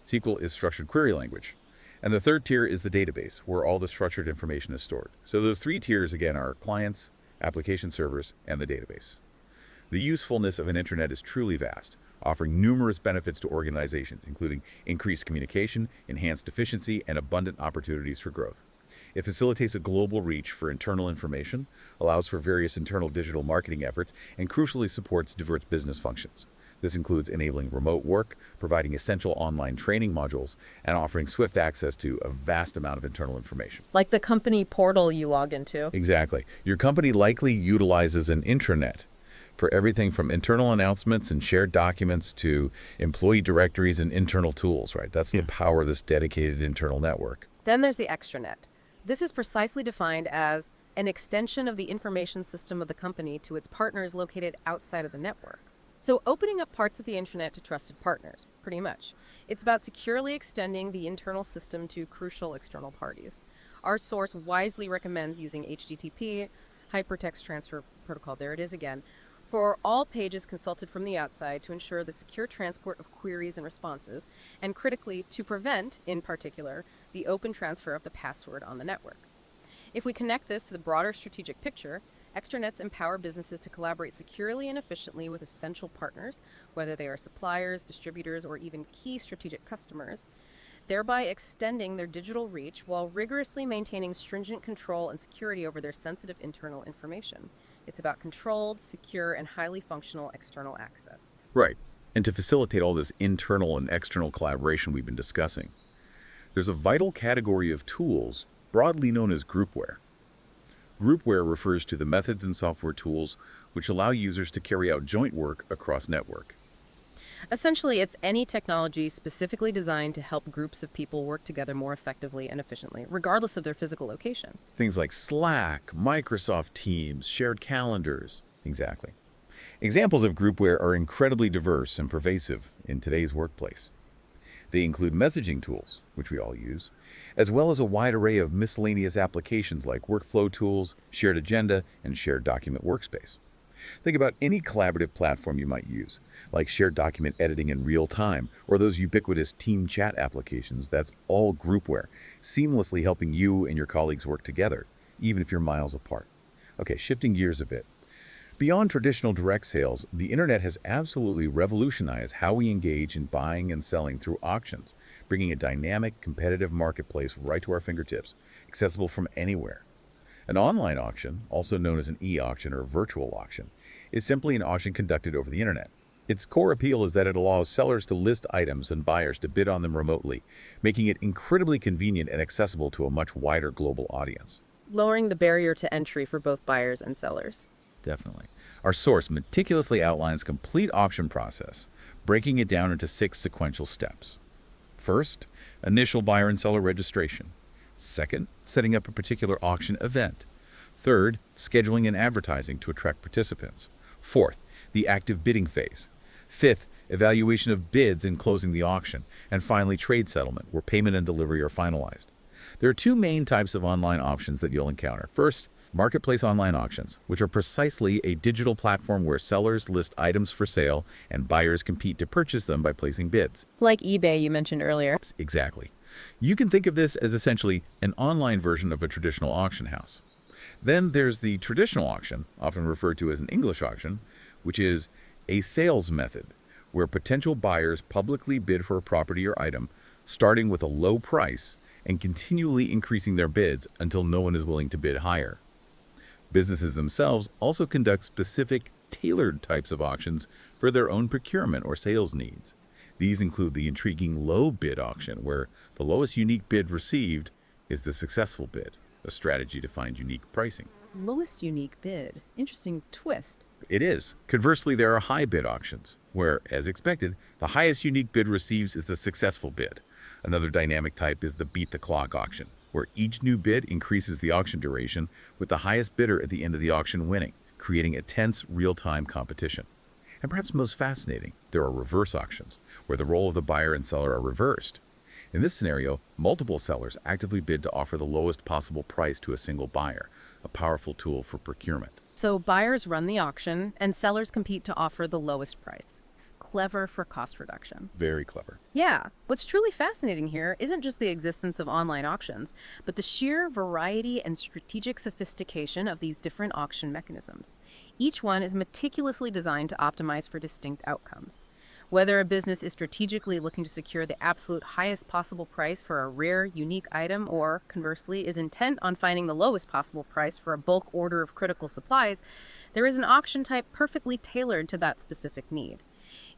SQL is structured query language. And the third tier is the database, where all the structured information is stored. So those three tiers, again, are clients, application servers, and the database. The usefulness of an intranet is truly vast, offering numerous benefits to organizations, including increased communication, enhanced efficiency, and abundant opportunities for growth. It facilitates a global reach for internal information, allows for various internal digital marketing efforts, and crucially supports diverse business functions. This includes enabling remote work, providing essential online training modules, and offering swift access to a vast amount of internal information. Like the company portal you log into. Exactly. Your company likely utilizes an intranet for everything from internal announcements and shared documents to employee directories and internal tools, right? That's the power of this dedicated internal network. Then there's the extranet. This is precisely defined as an extension of the information system of the company to its partners located outside of the network. So opening up parts of the intranet to trusted partners, pretty much. It's about securely extending the internal system to crucial external parties. Our source wisely recommends using HTTP, Hypertext Transfer Protocol, there it is again, for all pages consulted from the outside to ensure the secure transport of queries and responses, and critically, to prevent, in particular, the open transfer of the password on the network. If we connect this to the broader strategic picture, extranets empower businesses to collaborate securely and efficiently with essential partners, whether they are suppliers, distributors, or even key strategic customers, thereby extending their digital reach while rigorously maintaining stringent control and security over their sensitive internal information. It's about controlled, secure, and highly functional external access. Right. And to facilitate all this internal and external collaboration we've been discussing, there's a vital category of tools broadly known as groupware. Groupware refers to the methods and software tools which allow users to carry out joint work across network. Essentially, it's any technology specifically designed to help groups of people work together more effectively and efficiently, regardless of their physical location. Things like Slack, Microsoft Teams, shared calendars. Exactly. Examples of groupware are incredibly diverse and pervasive in today's workplace. They include messaging tools, which we all use, as well as a wide array of miscellaneous applications like workflow tools, shared agenda, and shared document workspace. Think about any collaborative platform you might use, like shared document editing in real time, or those ubiquitous team chat applications. That's all groupware, seamlessly helping you and your colleagues work together, even if you're miles apart. Okay, shifting gears a bit. Beyond traditional direct sales, the internet has absolutely revolutionized how we engage in buying and selling through auctions, bringing a dynamic, competitive marketplace right to our fingertips, accessible from anywhere. An online auction, also known as an e-auction or virtual auction, is simply an auction conducted over the internet. Its core appeal is that it allows sellers to list items and buyers to bid on them remotely, making it incredibly convenient and accessible to a much wider global audience. Lowering the barrier to entry for both buyers and sellers. Definitely. Our source meticulously outlines complete auction process, breaking it down into 6 sequential steps. First, initial buyer and seller registration. Second, setting up a particular auction event. Third, scheduling and advertising to attract participants. Fourth, the active bidding phase. Fifth, evaluation of bids and closing the auction. And finally, trade settlement, where payment and delivery are finalized. There are 2 main types of online auctions that you'll encounter. First, marketplace online auctions, which are precisely a digital platform where sellers list items for sale and buyers compete to purchase them by placing bids. Like eBay you mentioned earlier. Exactly. You can think of this as essentially an online version of a traditional auction house. Then there's the traditional auction, often referred to as an English auction, which is a sales method where potential buyers publicly bid for a property or item, starting with a low price and continually increasing their bids until no one is willing to bid higher. Businesses themselves also conduct specific, tailored types of auctions for their own procurement or sales needs. These include the intriguing low bid auction, where the lowest unique bid received is the successful bid, a strategy to find unique pricing. Lowest unique bid. Interesting twist. It is. Conversely, there are high bid auctions, where, as expected, the highest unique bid receives is the successful bid. Another dynamic type is the beat the clock auction, where each new bid increases the auction duration, with the highest bidder at the end of the auction winning, creating a tense, real-time competition. And perhaps most fascinating, there are reverse auctions, where the role of the buyer and seller are reversed. In this scenario, multiple sellers actively bid to offer the lowest possible price to a single buyer, a powerful tool for procurement. So buyers run the auction and sellers compete to offer the lowest price. clever for cost reduction. Very clever. Yeah, what's truly fascinating here isn't just the existence of online auctions, but the sheer variety and strategic sophistication of these different auction mechanisms. Each one is meticulously designed to optimize for distinct outcomes. Whether a business is strategically looking to secure the absolute highest possible price for a rare, unique item, or conversely, is intent on finding the lowest possible price for a bulk order of critical supplies, there is an auction type perfectly tailored to that specific need.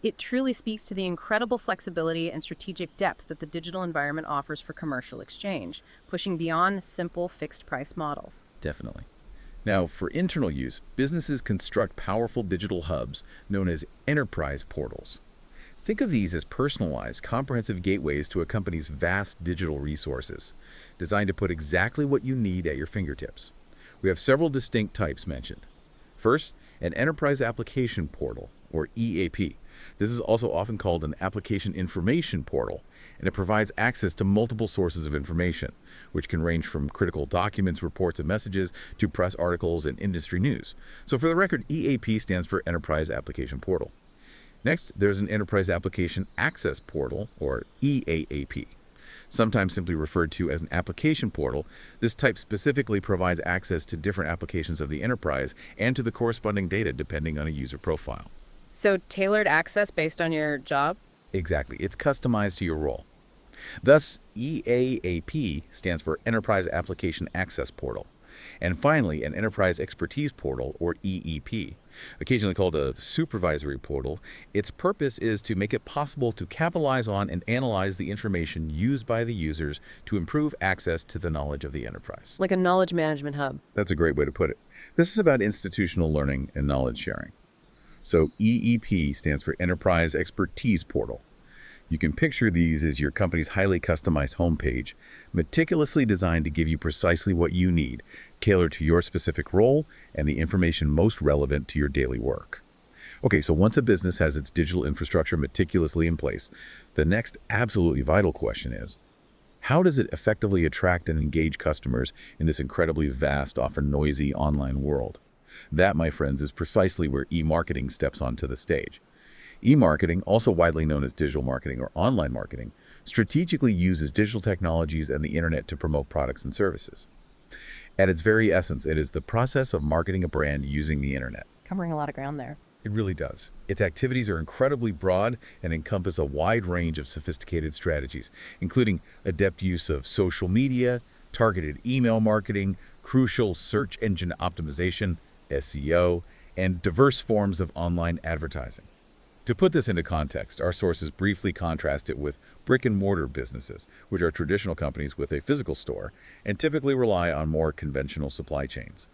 It truly speaks to the incredible flexibility and strategic depth that the digital environment offers for commercial exchange, pushing beyond simple fixed price models. Definitely. Now, for internal use, businesses construct powerful digital hubs known as enterprise portals. Think of these as personalized, comprehensive gateways to a company's vast digital resources, designed to put exactly what you need at your fingertips. We have several distinct types mentioned. First, an enterprise application portal, or EAP. This is also often called an application information portal, and it provides access to multiple sources of information, which can range from critical documents, reports, and messages to press articles and industry news. So for the record, EAP stands for Enterprise Application Portal. Next, there's an Enterprise Application Access Portal, or EAAP. Sometimes simply referred to as an application portal, this type specifically provides access to different applications of the enterprise and to the corresponding data depending on a user profile. So, tailored access based on your job? Exactly. It's customized to your role. Thus, EAAP stands for Enterprise Application Access Portal. And finally, an Enterprise Expertise Portal, or EEP, occasionally called a supervisory portal. Its purpose is to make it possible to capitalize on and analyze the information used by the users to improve access to the knowledge of the enterprise. Like a knowledge management hub. That's a great way to put it. This is about institutional learning and knowledge sharing. So EEP stands for Enterprise Expertise Portal. You can picture these as your company's highly customized homepage, meticulously designed to give you precisely what you need, tailored to your specific role and the information most relevant to your daily work. Okay, so once a business has its digital infrastructure meticulously in place, the next absolutely vital question is, how does it effectively attract and engage customers in this incredibly vast, often noisy online world? That, my friends, is precisely where e-marketing steps onto the stage. E-marketing, also widely known as digital marketing or online marketing, strategically uses digital technologies and the internet to promote products and services. At its very essence, it is the process of marketing a brand using the internet. Covering a lot of ground there. It really does. Its activities are incredibly broad and encompass a wide range of sophisticated strategies, including adept use of social media, targeted email marketing, crucial search engine optimization, SEO, and diverse forms of online advertising. To put this into context, our sources briefly contrast it with brick-and-mortar businesses, which are traditional companies with a physical store and typically rely on more conventional supply chains.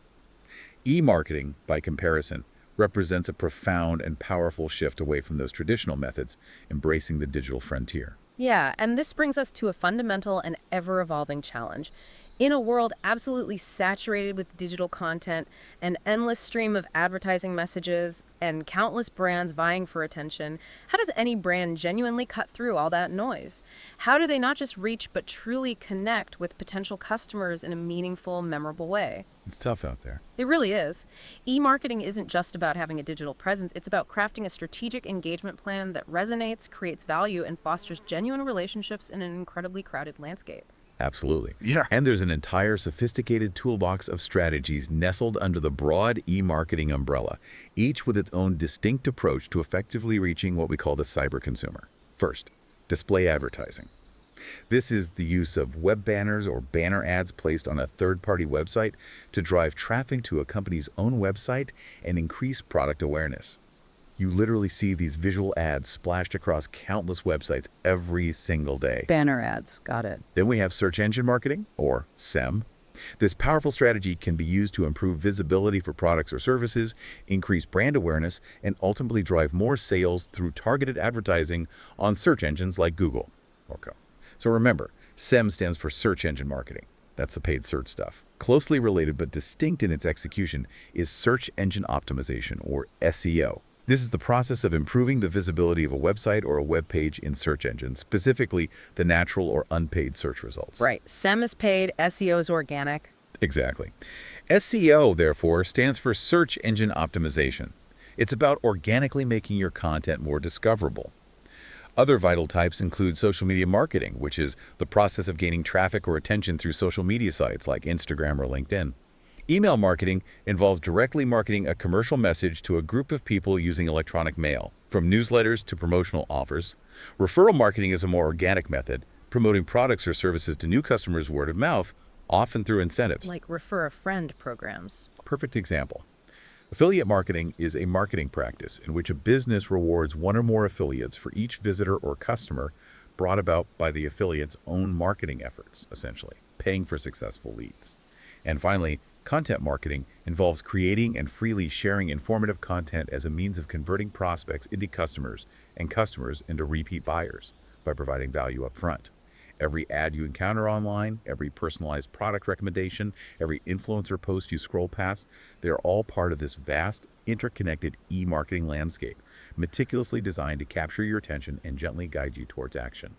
E-marketing, by comparison, represents a profound and powerful shift away from those traditional methods, embracing the digital frontier. Yeah, and this brings us to a fundamental and ever-evolving challenge. In a world absolutely saturated with digital content, an endless stream of advertising messages, and countless brands vying for attention, how does any brand genuinely cut through all that noise? How do they not just reach but truly connect with potential customers in a meaningful, memorable way? It's tough out there. It really is. E-marketing isn't just about having a digital presence, it's about crafting a strategic engagement plan that resonates, creates value, and fosters genuine relationships in an incredibly crowded landscape. Absolutely. Yeah. And there's an entire sophisticated toolbox of strategies nestled under the broad e-marketing umbrella, each with its own distinct approach to effectively reaching what we call the cyber consumer. First, display advertising. This is the use of web banners or banner ads placed on a third-party website to drive traffic to a company's own website and increase product awareness. You literally see these visual ads splashed across countless websites every single day. Banner ads, got it. Then we have search engine marketing, or SEM. This powerful strategy can be used to improve visibility for products or services, increase brand awareness, and ultimately drive more sales through targeted advertising on search engines like Google. Okay. So remember, SEM stands for search engine marketing. That's the paid search stuff. Closely related but distinct in its execution is search engine optimization, or SEO. This is the process of improving the visibility of a website or a web page in search engines, specifically the natural or unpaid search results. Right. SEM is paid, SEO is organic. Exactly. SEO, therefore, stands for search engine optimization. It's about organically making your content more discoverable. Other vital types include social media marketing, which is the process of gaining traffic or attention through social media sites like Instagram or LinkedIn. Email marketing involves directly marketing a commercial message to a group of people using electronic mail, from newsletters to promotional offers. Referral marketing is a more organic method, promoting products or services to new customers word of mouth, often through incentives. Like refer a friend programs. Perfect example. Affiliate marketing is a marketing practice in which a business rewards one or more affiliates for each visitor or customer brought about by the affiliate's own marketing efforts, essentially, paying for successful leads. And finally, content marketing involves creating and freely sharing informative content as a means of converting prospects into customers and customers into repeat buyers by providing value up front. Every ad you encounter online, every personalized product recommendation, every influencer post you scroll past, they're all part of this vast, interconnected e-marketing landscape, meticulously designed to capture your attention and gently guide you towards action.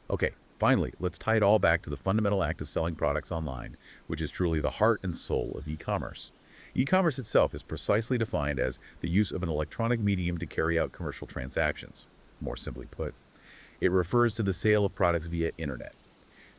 Okay, finally, let's tie it all back to the fundamental act of selling products online, which is truly the heart and soul of e-commerce. E-commerce itself is precisely defined as the use of an electronic medium to carry out commercial transactions. More simply put, it refers to the sale of products via internet.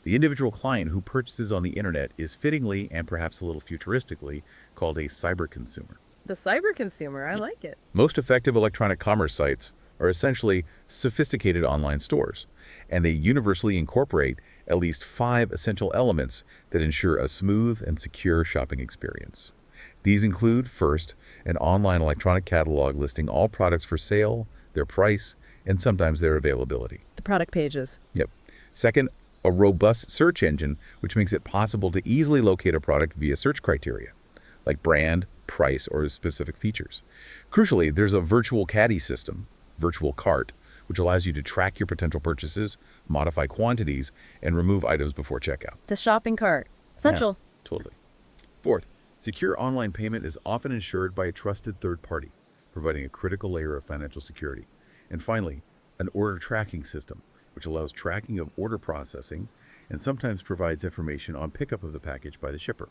The individual client who purchases on the internet is fittingly and perhaps a little futuristically called a cyber consumer. The cyber consumer, I like it. Most effective electronic commerce sites are essentially sophisticated online stores, and they universally incorporate at least 5 essential elements that ensure a smooth and secure shopping experience. These include, first, an online electronic catalog listing all products for sale, their price, and sometimes their availability. The product pages. Yep. Second, a robust search engine, which makes it possible to easily locate a product via search criteria, like brand, price, or specific features. Crucially, there's a virtual caddy system, virtual cart, which allows you to track your potential purchases, modify quantities, and remove items before checkout. The shopping cart. Essential. Yeah, totally. Fourth, secure online payment is often ensured by a trusted third party, providing a critical layer of financial security. And finally, an order tracking system, which allows tracking of order processing and sometimes provides information on pickup of the package by the shipper,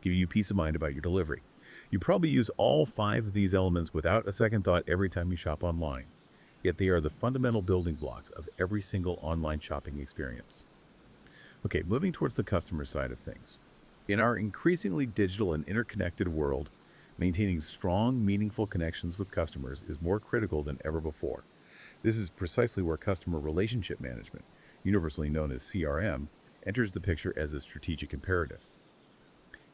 giving you peace of mind about your delivery. You probably use all 5 of these elements without a second thought every time you shop online, yet they are the fundamental building blocks of every single online shopping experience. Okay, moving towards the customer side of things. In our increasingly digital and interconnected world, maintaining strong, meaningful connections with customers is more critical than ever before. This is precisely where customer relationship management, universally known as CRM, enters the picture as a strategic imperative.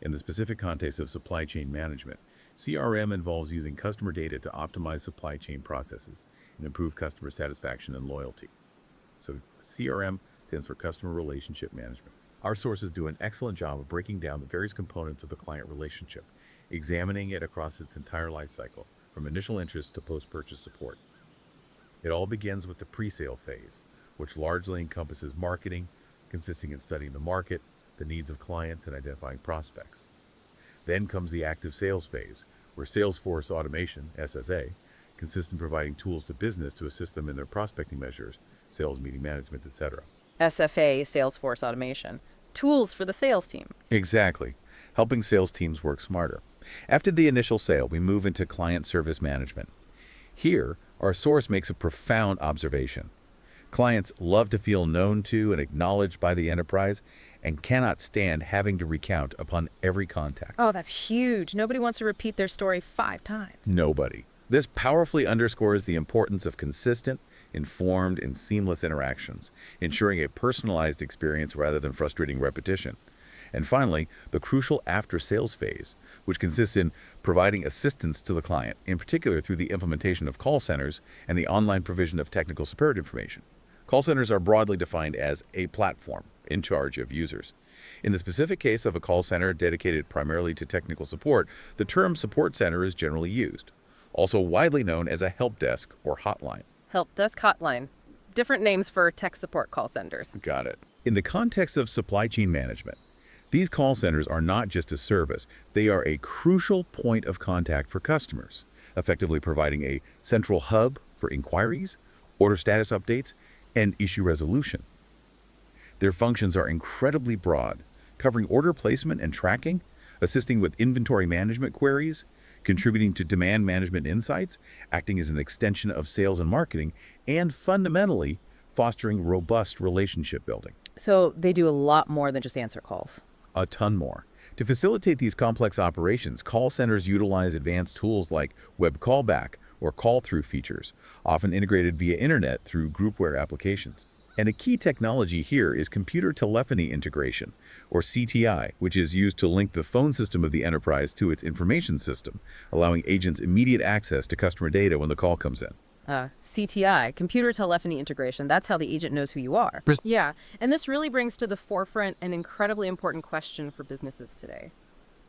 In the specific context of supply chain management, CRM involves using customer data to optimize supply chain processes and improve customer satisfaction and loyalty. So CRM stands for Customer Relationship Management. Our sources do an excellent job of breaking down the various components of the client relationship, examining it across its entire life cycle, from initial interest to post-purchase support. It all begins with the pre-sale phase, which largely encompasses marketing, consisting in studying the market, the needs of clients, and identifying prospects. Then comes the active sales phase, where Salesforce automation, SSA, consists in providing tools to business to assist them in their prospecting measures, sales meeting management, etc. SFA, Salesforce automation. Tools for the sales team. Exactly, helping sales teams work smarter. After the initial sale, we move into client service management. Here, our source makes a profound observation. Clients love to feel known to and acknowledged by the enterprise and cannot stand having to recount upon every contact. Oh, that's huge. Nobody wants to repeat their story 5 times. Nobody. This powerfully underscores the importance of consistent, informed, and seamless interactions, ensuring a personalized experience rather than frustrating repetition. And finally, the crucial after-sales phase, which consists in providing assistance to the client, in particular through the implementation of call centers and the online provision of technical support information. Call centers are broadly defined as a platform in charge of users. In the specific case of a call center dedicated primarily to technical support, the term support center is generally used, also widely known as a help desk or hotline. Help desk hotline. Different names for tech support call centers. Got it. In the context of supply chain management, these call centers are not just a service, they are a crucial point of contact for customers, effectively providing a central hub for inquiries, order status updates, and issue resolution. Their functions are incredibly broad, covering order placement and tracking, assisting with inventory management queries, contributing to demand management insights, acting as an extension of sales and marketing, and fundamentally fostering robust relationship building. So they do a lot more than just answer calls. A ton more. To facilitate these complex operations, call centers utilize advanced tools like web callback or call-through features, often integrated via internet through groupware applications. And a key technology here is computer telephony integration, or CTI, which is used to link the phone system of the enterprise to its information system, allowing agents immediate access to customer data when the call comes in. CTI, computer telephony integration, that's how the agent knows who you are. Yeah, and this really brings to the forefront an incredibly important question for businesses today.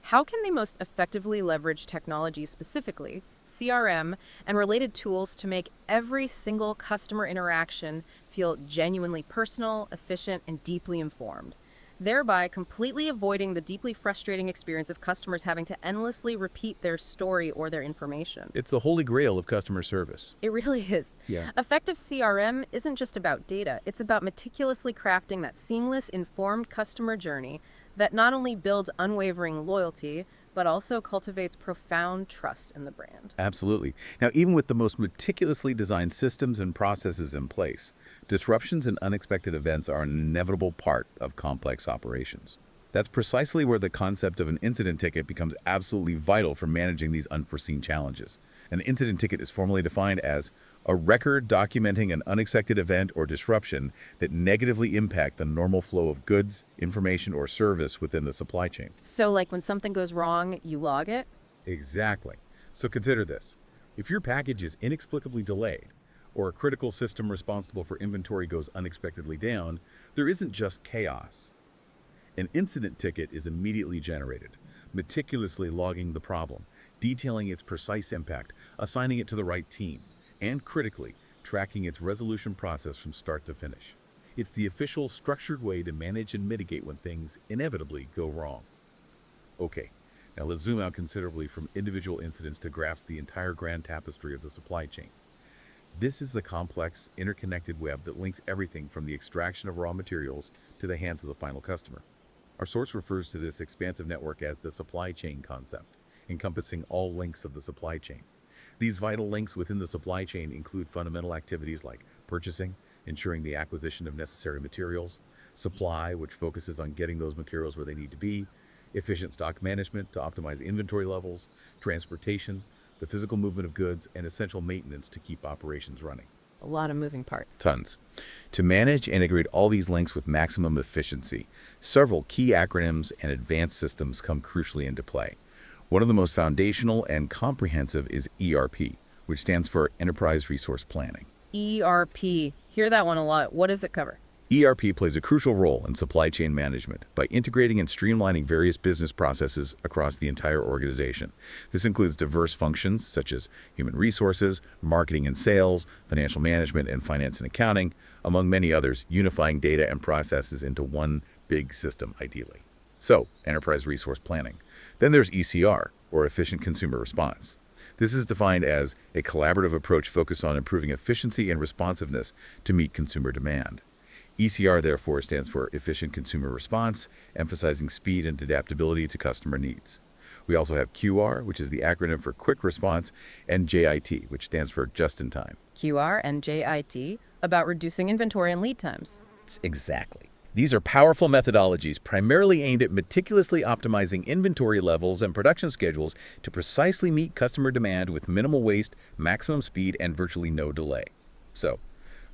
How can they most effectively leverage technology, specifically CRM and related tools, to make every single customer interaction feel genuinely personal, efficient, and deeply informed, thereby completely avoiding the deeply frustrating experience of customers having to endlessly repeat their story or their information? It's the holy grail of customer service. It really is. Yeah. Effective CRM isn't just about data. It's about meticulously crafting that seamless, informed customer journey that not only builds unwavering loyalty, but also cultivates profound trust in the brand. Absolutely. Now, even with the most meticulously designed systems and processes in place, disruptions and unexpected events are an inevitable part of complex operations. That's precisely where the concept of an incident ticket becomes absolutely vital for managing these unforeseen challenges. An incident ticket is formally defined as a record documenting an unexpected event or disruption that negatively impact the normal flow of goods, information, or service within the supply chain. So, like when something goes wrong, you log it? Exactly. So consider this. If your package is inexplicably delayed, or a critical system responsible for inventory goes unexpectedly down, there isn't just chaos. An incident ticket is immediately generated, meticulously logging the problem, detailing its precise impact, assigning it to the right team, and critically, tracking its resolution process from start to finish. It's the official, structured way to manage and mitigate when things inevitably go wrong. Okay, now let's zoom out considerably from individual incidents to grasp the entire grand tapestry of the supply chain. This is the complex, interconnected web that links everything from the extraction of raw materials to the hands of the final customer. Our source refers to this expansive network as the supply chain concept, encompassing all links of the supply chain. These vital links within the supply chain include fundamental activities like purchasing, ensuring the acquisition of necessary materials, supply, which focuses on getting those materials where they need to be, efficient stock management to optimize inventory levels, transportation, the physical movement of goods, and essential maintenance to keep operations running. A lot of moving parts. Tons. To manage and integrate all these links with maximum efficiency, several key acronyms and advanced systems come crucially into play. One of the most foundational and comprehensive is ERP, which stands for Enterprise Resource Planning. ERP. Hear that one a lot. What does it cover? ERP plays a crucial role in supply chain management by integrating and streamlining various business processes across the entire organization. This includes diverse functions such as human resources, marketing and sales, financial management, and finance and accounting, among many others, unifying data and processes into one big system, ideally. So, Enterprise Resource Planning. Then there's ECR, or Efficient Consumer Response. This is defined as a collaborative approach focused on improving efficiency and responsiveness to meet consumer demand. ECR, therefore, stands for Efficient Consumer Response, emphasizing speed and adaptability to customer needs. We also have QR, which is the acronym for Quick Response, and JIT, which stands for Just in Time. QR and JIT, about reducing inventory and lead times. Exactly. These are powerful methodologies primarily aimed at meticulously optimizing inventory levels and production schedules to precisely meet customer demand with minimal waste, maximum speed, and virtually no delay. So,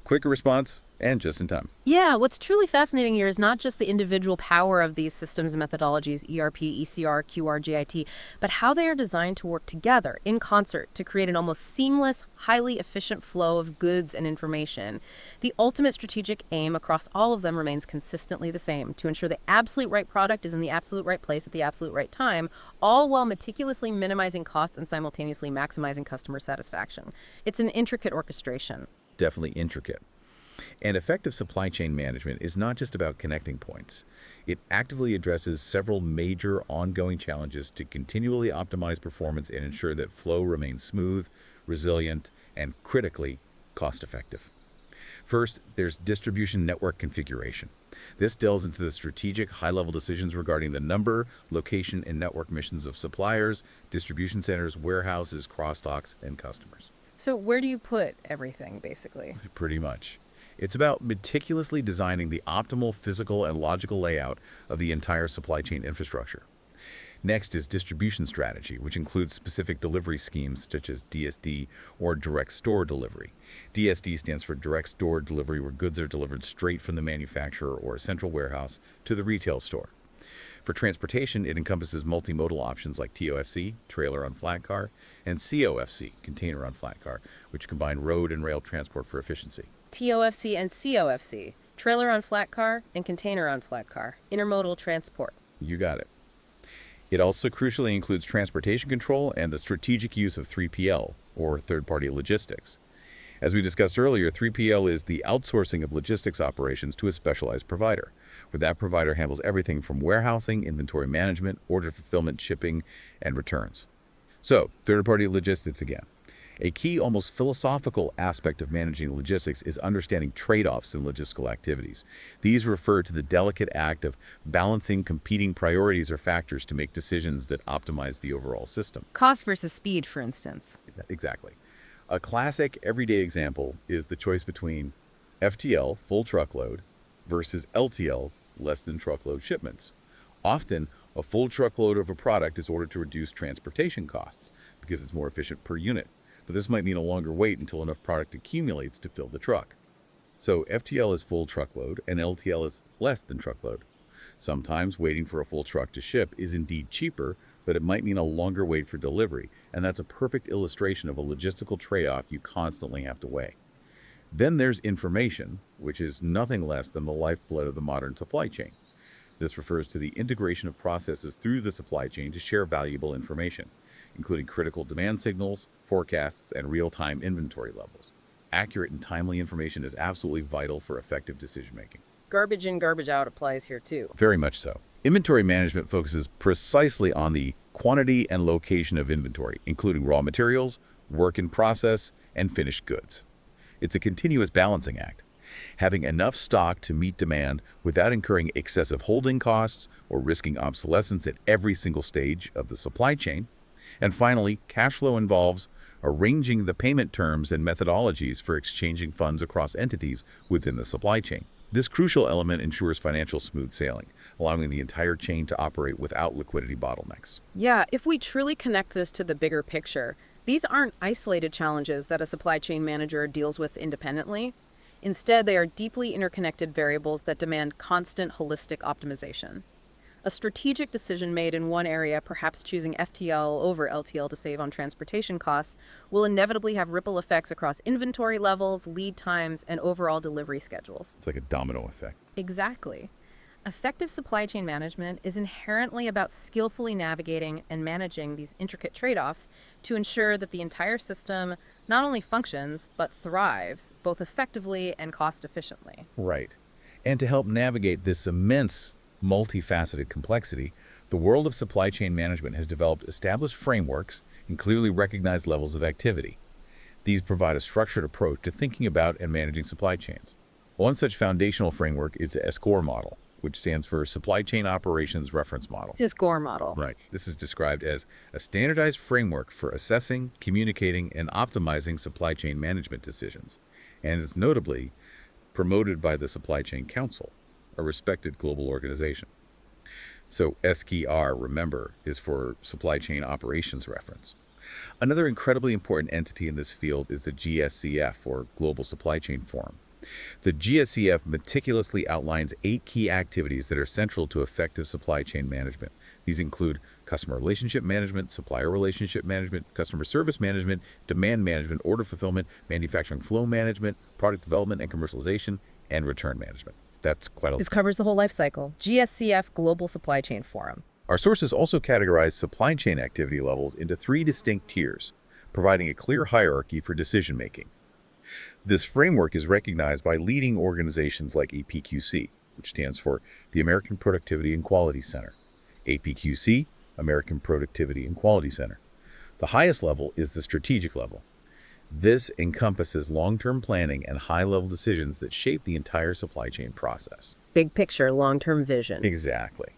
quicker response and just in time. Yeah, what's truly fascinating here is not just the individual power of these systems and methodologies, ERP, ECR, QR, JIT, but how they are designed to work together in concert to create an almost seamless, highly efficient flow of goods and information. The ultimate strategic aim across all of them remains consistently the same: to ensure the absolute right product is in the absolute right place at the absolute right time, all while meticulously minimizing costs and simultaneously maximizing customer satisfaction. It's an intricate orchestration. Definitely intricate. And effective supply chain management is not just about connecting points. It actively addresses several major ongoing challenges to continually optimize performance and ensure that flow remains smooth, resilient, and critically cost-effective. First, there's distribution network configuration. This delves into the strategic, high-level decisions regarding the number, location, and network missions of suppliers, distribution centers, warehouses, crosstalks, and customers. So where do you put everything, basically? Pretty much. It's about meticulously designing the optimal physical and logical layout of the entire supply chain infrastructure. Next is distribution strategy, which includes specific delivery schemes such as DSD or direct store delivery. DSD stands for direct store delivery, where goods are delivered straight from the manufacturer or a central warehouse to the retail store. For transportation, it encompasses multimodal options like TOFC, trailer on flat car, and COFC, container on flat car, which combine road and rail transport for efficiency. TOFC and COFC, trailer on flat car and container on flat car, intermodal transport. You got it. It also crucially includes transportation control and the strategic use of 3PL, or third-party logistics. As we discussed earlier, 3PL is the outsourcing of logistics operations to a specialized provider, where that provider handles everything from warehousing, inventory management, order fulfillment, shipping, and returns. So, third-party logistics again. A key, almost philosophical aspect of managing logistics is understanding trade-offs in logistical activities. These refer to the delicate act of balancing competing priorities or factors to make decisions that optimize the overall system. Cost versus speed, for instance. Exactly. A classic everyday example is the choice between FTL, full truckload, versus LTL, less than truckload shipments. Often, a full truckload of a product is ordered to reduce transportation costs because it's more efficient per unit. But this might mean a longer wait until enough product accumulates to fill the truck. So FTL is full truckload and LTL is less than truckload. Sometimes waiting for a full truck to ship is indeed cheaper, but it might mean a longer wait for delivery, and that's a perfect illustration of a logistical trade-off you constantly have to weigh. Then there's information, which is nothing less than the lifeblood of the modern supply chain. This refers to the integration of processes through the supply chain to share valuable information, including critical demand signals, forecasts, and real-time inventory levels. Accurate and timely information is absolutely vital for effective decision-making. Garbage in, garbage out applies here too. Very much so. Inventory management focuses precisely on the quantity and location of inventory, including raw materials, work in process, and finished goods. It's a continuous balancing act. Having enough stock to meet demand without incurring excessive holding costs or risking obsolescence at every single stage of the supply chain. And finally, cash flow involves arranging the payment terms and methodologies for exchanging funds across entities within the supply chain. This crucial element ensures financial smooth sailing, allowing the entire chain to operate without liquidity bottlenecks. Yeah, if we truly connect this to the bigger picture, these aren't isolated challenges that a supply chain manager deals with independently. Instead, they are deeply interconnected variables that demand constant holistic optimization. A strategic decision made in one area, perhaps choosing FTL over LTL to save on transportation costs, will inevitably have ripple effects across inventory levels, lead times, and overall delivery schedules. It's like a domino effect. Exactly. Effective supply chain management is inherently about skillfully navigating and managing these intricate trade-offs to ensure that the entire system not only functions, but thrives, both effectively and cost-efficiently. Right. And to help navigate this immense multifaceted complexity, the world of supply chain management has developed established frameworks and clearly recognized levels of activity. These provide a structured approach to thinking about and managing supply chains. One such foundational framework is the SCORE model, which stands for Supply Chain Operations Reference Model. This SCORE model. Right. This is described as a standardized framework for assessing, communicating, and optimizing supply chain management decisions, and is notably promoted by the Supply Chain Council, a respected global organization. So SCR, remember, is for Supply Chain Operations Reference. Another incredibly important entity in this field is the GSCF, or Global Supply Chain Forum. The GSCF meticulously outlines 8 key activities that are central to effective supply chain management. These include customer relationship management, supplier relationship management, customer service management, demand management, order fulfillment, manufacturing flow management, product development and commercialization, and return management. That's quite a lot. This covers the whole life cycle. GSCF Global Supply Chain Forum. Our sources also categorize supply chain activity levels into 3 distinct tiers, providing a clear hierarchy for decision making. This framework is recognized by leading organizations like APQC, which stands for the American Productivity and Quality Center. APQC, American Productivity and Quality Center. The highest level is the strategic level. This encompasses long-term planning and high-level decisions that shape the entire supply chain process. Big picture, long-term vision. Exactly.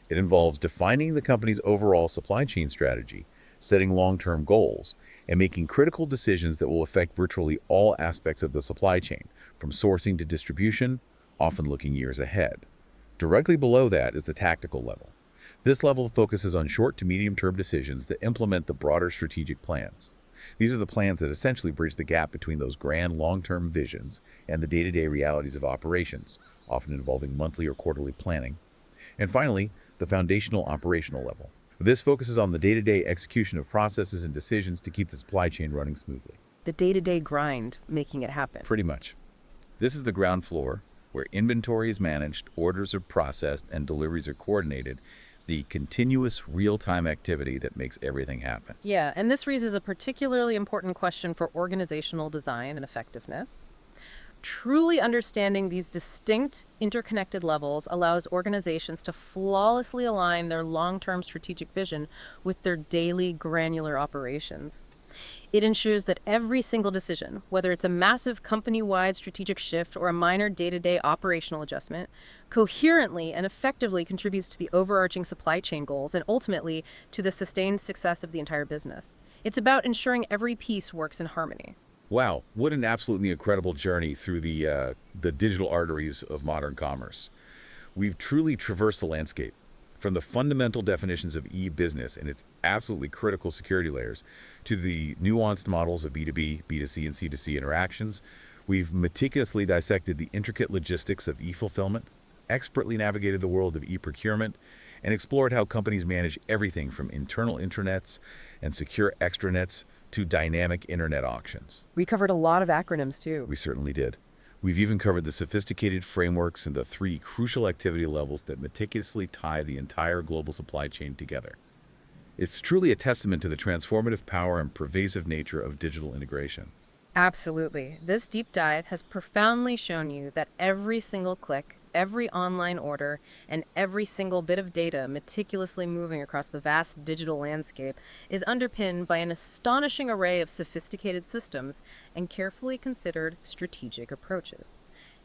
It involves defining the company's overall supply chain strategy, setting long-term goals, and making critical decisions that will affect virtually all aspects of the supply chain, from sourcing to distribution, often looking years ahead. Directly below that is the tactical level. This level focuses on short to medium-term decisions that implement the broader strategic plans. These are the plans that essentially bridge the gap between those grand long-term visions and the day-to-day realities of operations, often involving monthly or quarterly planning. And finally, the foundational operational level. This focuses on the day-to-day execution of processes and decisions to keep the supply chain running smoothly. The day-to-day grind, making it happen. Pretty much. This is the ground floor, where inventory is managed, orders are processed, and deliveries are coordinated, the continuous real-time activity that makes everything happen. Yeah, and this raises a particularly important question for organizational design and effectiveness. Truly understanding these distinct, interconnected levels allows organizations to flawlessly align their long-term strategic vision with their daily granular operations. It ensures that every single decision, whether it's a massive company-wide strategic shift or a minor day-to-day operational adjustment, coherently and effectively contributes to the overarching supply chain goals and ultimately to the sustained success of the entire business. It's about ensuring every piece works in harmony. Wow, what an absolutely incredible journey through the digital arteries of modern commerce. We've truly traversed the landscape, from the fundamental definitions of e-business and its absolutely critical security layers to the nuanced models of B2B, B2C, and C2C interactions. We've meticulously dissected the intricate logistics of e-fulfillment, expertly navigated the world of e-procurement, and explored how companies manage everything from internal intranets and secure extranets to dynamic internet auctions. We covered a lot of acronyms too. We certainly did. We've even covered the sophisticated frameworks and the three crucial activity levels that meticulously tie the entire global supply chain together. It's truly a testament to the transformative power and pervasive nature of digital integration. Absolutely. This deep dive has profoundly shown you that every single click, every online order, and every single bit of data meticulously moving across the vast digital landscape is underpinned by an astonishing array of sophisticated systems and carefully considered strategic approaches.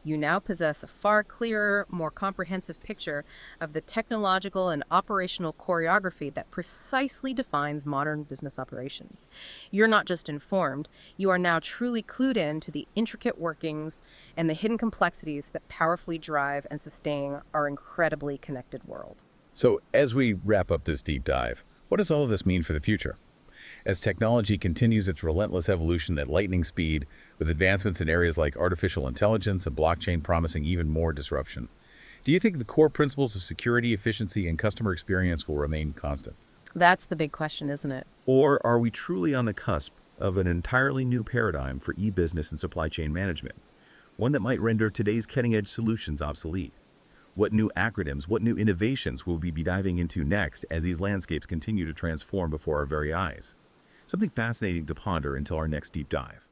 You now possess a far clearer, more comprehensive picture of the technological and operational choreography that precisely defines modern business operations. You're not just informed, you are now truly clued in to the intricate workings and the hidden complexities that powerfully drive and sustain our incredibly connected world. So, as we wrap up this deep dive, what does all of this mean for the future? As technology continues its relentless evolution at lightning speed, with advancements in areas like artificial intelligence and blockchain promising even more disruption, do you think the core principles of security, efficiency, and customer experience will remain constant? That's the big question, isn't it? Or are we truly on the cusp of an entirely new paradigm for e-business and supply chain management, one that might render today's cutting-edge solutions obsolete? What new acronyms, what new innovations will we be diving into next as these landscapes continue to transform before our very eyes? Something fascinating to ponder until our next deep dive.